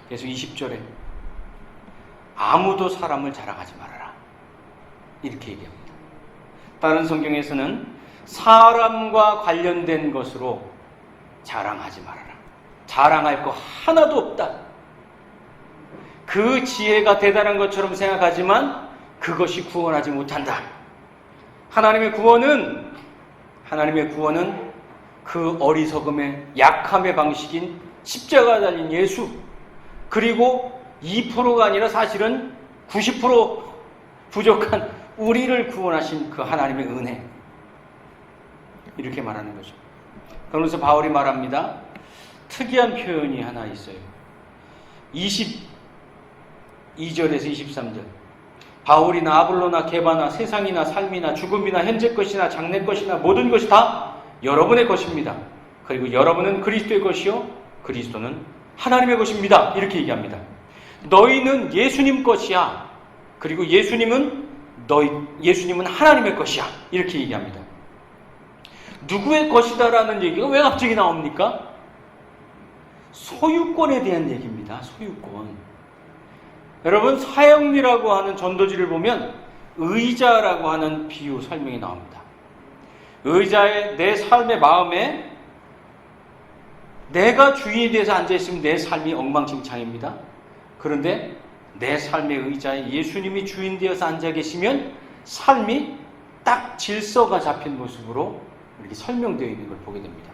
그래서 20절에 아무도 사람을 자랑하지 말아라. 이렇게 얘기합니다. 다른 성경에서는 사람과 관련된 것으로 자랑하지 말아라. 자랑할 거 하나도 없다. 그 지혜가 대단한 것처럼 생각하지만 그것이 구원하지 못한다. 하나님의 구원은 그 어리석음의 약함의 방식인 십자가에 달린 예수, 그리고 2%가 아니라 사실은 90% 부족한 우리를 구원하신 그 하나님의 은혜, 이렇게 말하는 거죠. 그러면서 바울이 말합니다. 특이한 표현이 하나 있어요. 22절에서 23절. 바울이나 아볼로나 게바나 세상이나 삶이나 죽음이나 현재 것이나 장래 것이나 모든 것이 다 여러분의 것입니다. 그리고 여러분은 그리스도의 것이요 그리스도는 하나님의 것입니다. 이렇게 얘기합니다. 너희는 예수님 것이야. 그리고 예수님은 하나님의 것이야. 이렇게 얘기합니다. 누구의 것이다라는 얘기가 왜 갑자기 나옵니까? 소유권에 대한 얘기입니다. 소유권. 여러분, 사형리라고 하는 전도지를 보면 의자라고 하는 비유 설명이 나옵니다. 의자에 내 삶의 마음에 내가 주인이 돼서 앉아있으면 내 삶이 엉망진창입니다. 그런데 내 삶의 의자에 예수님이 주인 되어서 앉아 계시면 삶이 딱 질서가 잡힌 모습으로 이렇게 설명되어 있는 걸 보게 됩니다.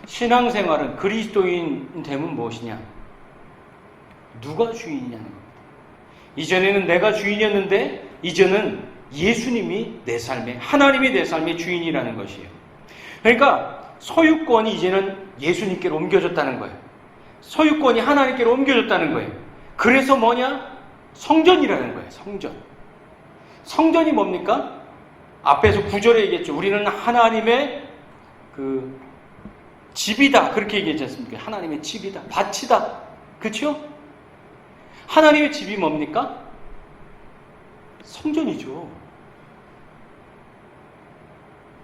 신앙생활은 그리스도인 됨은 무엇이냐? 누가 주인이냐는 겁니다. 이전에는 내가 주인이었는데 이제는 예수님이 내 삶의, 하나님이 내 삶의 주인이라는 것이에요. 그러니까 소유권이 이제는 예수님께로 옮겨졌다는 거예요. 소유권이 하나님께로 옮겨졌다는 거예요. 그래서 뭐냐? 성전이라는 거예요. 성전. 성전이 뭡니까? 앞에서 9절에 얘기했죠. 우리는 하나님의 그 집이다. 그렇게 얘기했지 않습니까? 하나님의 집이다. 밭이다. 그렇죠? 하나님의 집이 뭡니까? 성전이죠.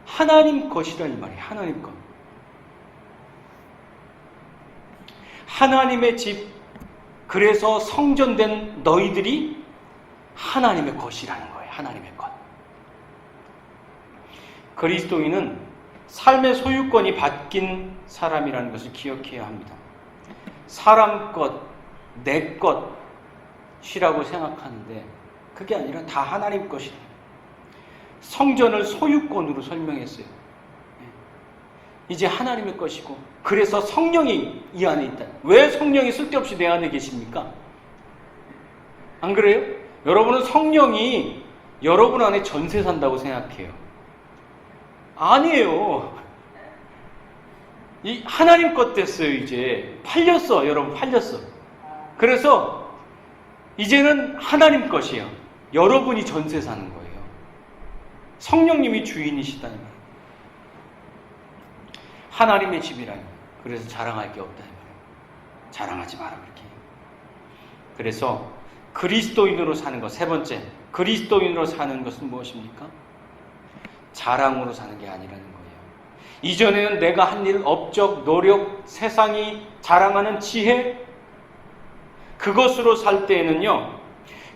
하나님 것이란 말이에요. 하나님 것. 하나님의 집, 그래서 성전된 너희들이 하나님의 것이라는 거예요. 하나님의 것. 그리스도인은 삶의 소유권이 바뀐 사람이라는 것을 기억해야 합니다. 사람 것, 내 것이라고 생각하는데 그게 아니라 다 하나님 것이다. 성전을 소유권으로 설명했어요. 이제 하나님의 것이고, 그래서 성령이 이 안에 있다. 왜 성령이 쓸데없이 내 안에 계십니까? 안 그래요? 여러분은 성령이 여러분 안에 전세 산다고 생각해요. 아니에요. 이 하나님 것 됐어요. 이제 팔렸어. 여러분 팔렸어. 그래서 이제는 하나님 것이에요. 여러분이 전세 사는 거예요. 성령님이 주인이시다는 거예요. 하나님의 집이라니. 그래서 자랑할 게 없다. 자랑하지 마라. 그렇게. 그래서 그리스도인으로 사는 것, 세 번째, 그리스도인으로 사는 것은 무엇입니까? 자랑으로 사는 게 아니라는 거예요. 이전에는 내가 한 일, 업적, 노력, 세상이 자랑하는 지혜, 그것으로 살 때에는요,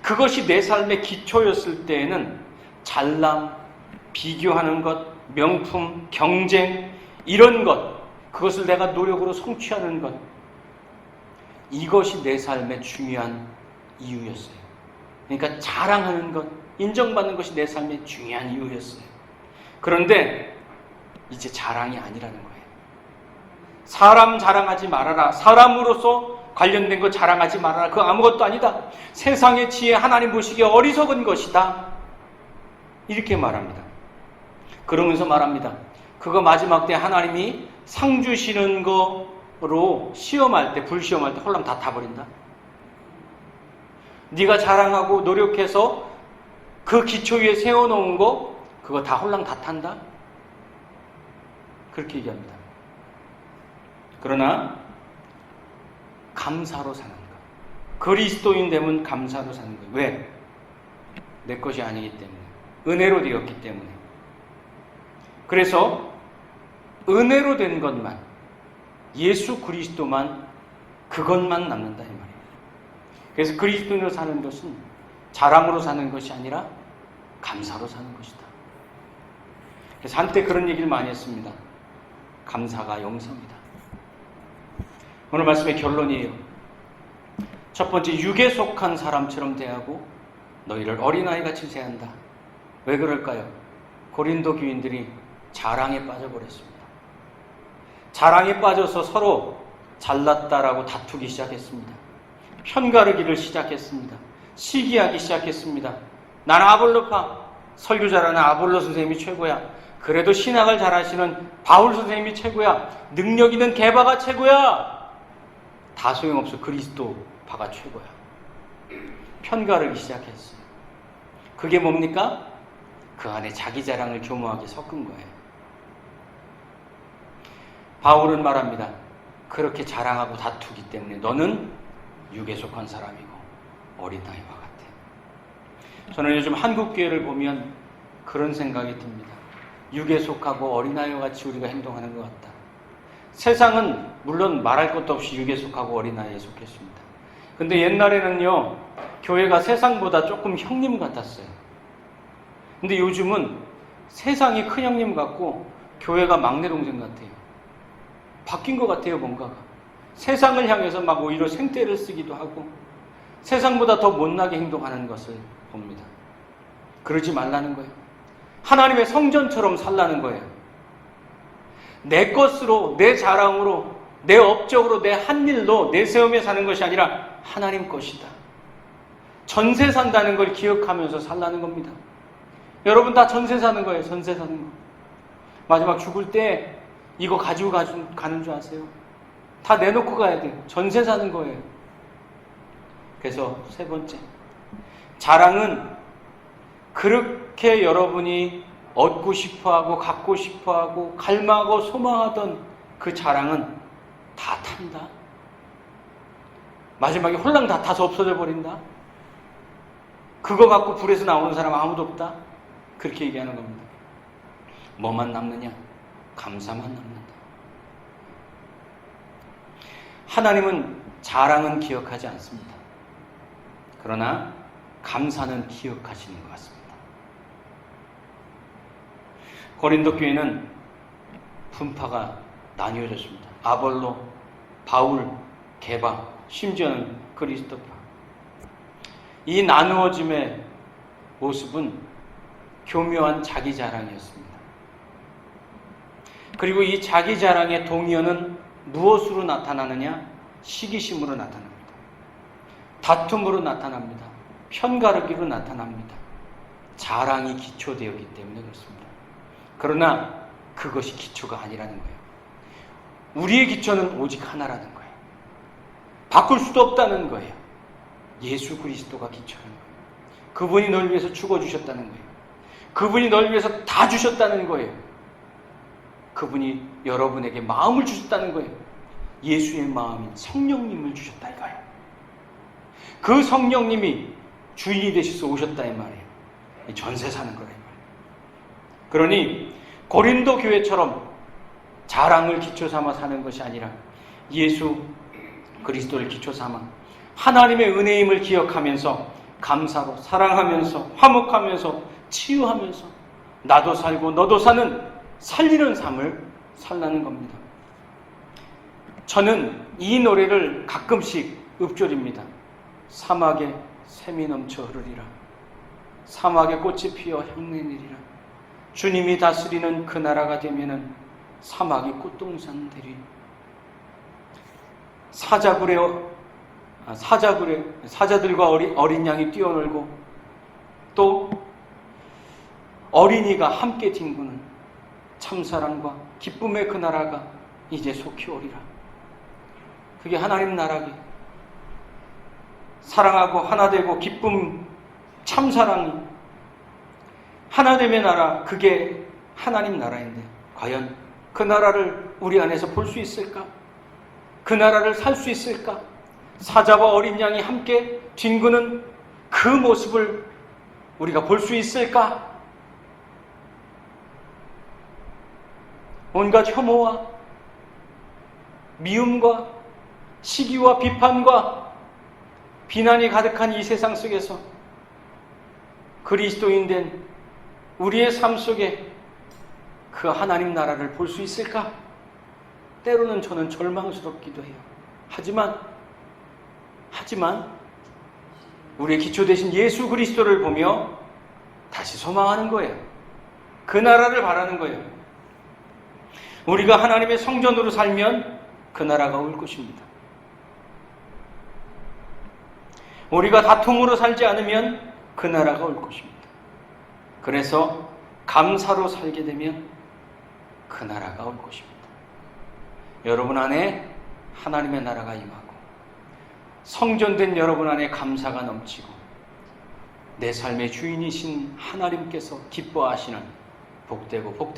그것이 내 삶의 기초였을 때에는 잘남, 비교하는 것, 명품, 경쟁, 이런 것, 그것을 내가 노력으로 성취하는 것, 이것이 내 삶의 중요한 이유였어요. 그러니까 자랑하는 것, 인정받는 것이 내 삶의 중요한 이유였어요. 그런데 이제 자랑이 아니라는 거예요. 사람 자랑하지 말아라. 사람으로서 관련된 거 자랑하지 말아라. 그거 아무것도 아니다. 세상의 지혜, 하나님 보시기에 어리석은 것이다. 이렇게 말합니다. 그러면서 말합니다. 그거 마지막 때 하나님이 상 주시는 거로 시험할 때, 불시험할 때 홀랑 다 타버린다. 네가 자랑하고 노력해서 그 기초 위에 세워놓은 거, 그거 다 홀랑 다 탄다. 그렇게 얘기합니다. 그러나 감사로 사는 것. 그리스도인 되면 감사로 사는 거예요. 왜? 내 것이 아니기 때문에. 은혜로 되었기 때문에. 그래서 은혜로 된 것만, 예수 그리스도만, 그것만 남는다 이 말이에요. 그래서 그리스도인으로 사는 것은 자랑으로 사는 것이 아니라 감사로 사는 것이다. 그래서 한때 그런 얘기를 많이 했습니다. 감사가 용서입니다. 오늘 말씀의 결론이에요. 첫 번째, 육에 속한 사람처럼 대하고 너희를 어린아이같이 대한다. 왜 그럴까요? 고린도 교인들이 자랑에 빠져버렸습니다. 자랑에 빠져서 서로 잘났다라고 다투기 시작했습니다. 편가르기를 시작했습니다. 시기하기 시작했습니다. 나는 아볼로파, 설교 잘하는 아볼로 선생님이 최고야. 그래도 신학을 잘하시는 바울 선생님이 최고야. 능력 있는 게바가 최고야. 다 소용없어. 그리스도파가 최고야. 편가르기 시작했어요. 그게 뭡니까? 그 안에 자기 자랑을 교묘하게 섞은 거예요. 바울은 말합니다. 그렇게 자랑하고 다투기 때문에 너는 육에 속한 사람이고 어린아이와 같아. 저는 요즘 한국교회를 보면 그런 생각이 듭니다. 육에 속하고 어린아이와 같이 우리가 행동하는 것 같다. 세상은 물론 말할 것도 없이 육에 속하고 어린아이에 속했습니다. 근데 옛날에는요, 교회가 세상보다 조금 형님 같았어요. 근데 요즘은 세상이 큰 형님 같고 교회가 막내 동생 같아요. 바뀐 것 같아요, 뭔가가. 세상을 향해서 막 오히려 생떼를 쓰기도 하고 세상보다 더 못나게 행동하는 것을 봅니다. 그러지 말라는 거예요. 하나님의 성전처럼 살라는 거예요. 내 것으로, 내 자랑으로, 내 업적으로, 내 한 일로 내세우며 사는 것이 아니라 하나님 것이다. 전세 산다는 걸 기억하면서 살라는 겁니다. 여러분 다 전세 사는 거예요. 전세 사는 거. 마지막 죽을 때 이거 가지고 가는 줄 아세요? 다 내놓고 가야 돼요. 전세 사는 거예요. 그래서 세 번째, 자랑은 그렇게 여러분이 얻고 싶어하고 갖고 싶어하고 갈망하고 소망하던 그 자랑은 다 탄다. 마지막에 홀랑 다 타서 없어져 버린다. 그거 갖고 불에서 나오는 사람 아무도 없다. 그렇게 얘기하는 겁니다. 뭐만 남느냐? 감사만 남는다. 하나님은 자랑은 기억하지 않습니다. 그러나 감사는 기억하시는 것 같습니다. 고린도 교회는 분파가 나뉘어졌습니다. 아볼로, 바울, 게바, 심지어는 그리스도파. 이 나누어짐의 모습은 교묘한 자기 자랑이었습니다. 그리고 이 자기 자랑의 동의어는 무엇으로 나타나느냐? 시기심으로 나타납니다. 다툼으로 나타납니다. 편가르기로 나타납니다. 자랑이 기초되었기 때문에 그렇습니다. 그러나 그것이 기초가 아니라는 거예요. 우리의 기초는 오직 하나라는 거예요. 바꿀 수도 없다는 거예요. 예수 그리스도가 기초라는 거예요. 그분이 널 위해서 죽어주셨다는 거예요. 그분이 널 위해서 다 주셨다는 거예요. 그분이 여러분에게 마음을 주셨다는 거예요. 예수의 마음인 성령님을 주셨다 이거예요. 그 성령님이 주인이 되셔서 오셨다 이 말이에요. 전세 사는 거라 이 말이에요. 그러니 고린도 교회처럼 자랑을 기초 삼아 사는 것이 아니라 예수 그리스도를 기초 삼아 하나님의 은혜임을 기억하면서 감사로 사랑하면서 화목하면서 치유하면서 나도 살고 너도 사는 살리는 삶을 살라는 겁니다. 저는 이 노래를 가끔씩 읊조립니다. 사막에 샘이 넘쳐 흐르리라. 사막에 꽃이 피어 향내리리라. 주님이 다스리는 그 나라가 되면은 사막이 꽃동산 되리. 사자들과 어린 양이 뛰어놀고 또 어린이가 함께 뒹구는 참사랑과 기쁨의 그 나라가 이제 속히 오리라. 그게 하나님 나라기. 사랑하고 하나 되고 기쁨 참사랑이 하나됨의 나라, 그게 하나님 나라인데 과연 그 나라를 우리 안에서 볼 수 있을까? 그 나라를 살 수 있을까? 사자와 어린 양이 함께 뒹구는 그 모습을 우리가 볼 수 있을까? 온갖 혐오와 미움과 시기와 비판과 비난이 가득한 이 세상 속에서 그리스도인 된 우리의 삶 속에 그 하나님 나라를 볼 수 있을까? 때로는 저는 절망스럽기도 해요. 하지만 우리의 기초 되신 예수 그리스도를 보며 다시 소망하는 거예요. 그 나라를 바라는 거예요. 우리가 하나님의 성전으로 살면 그 나라가 올 것입니다. 우리가 다툼으로 살지 않으면 그 나라가 올 것입니다. 그래서 감사로 살게 되면 그 나라가 올 것입니다. 여러분 안에 하나님의 나라가 임하고 성전된 여러분 안에 감사가 넘치고 내 삶의 주인이신 하나님께서 기뻐하시는 복되고 복된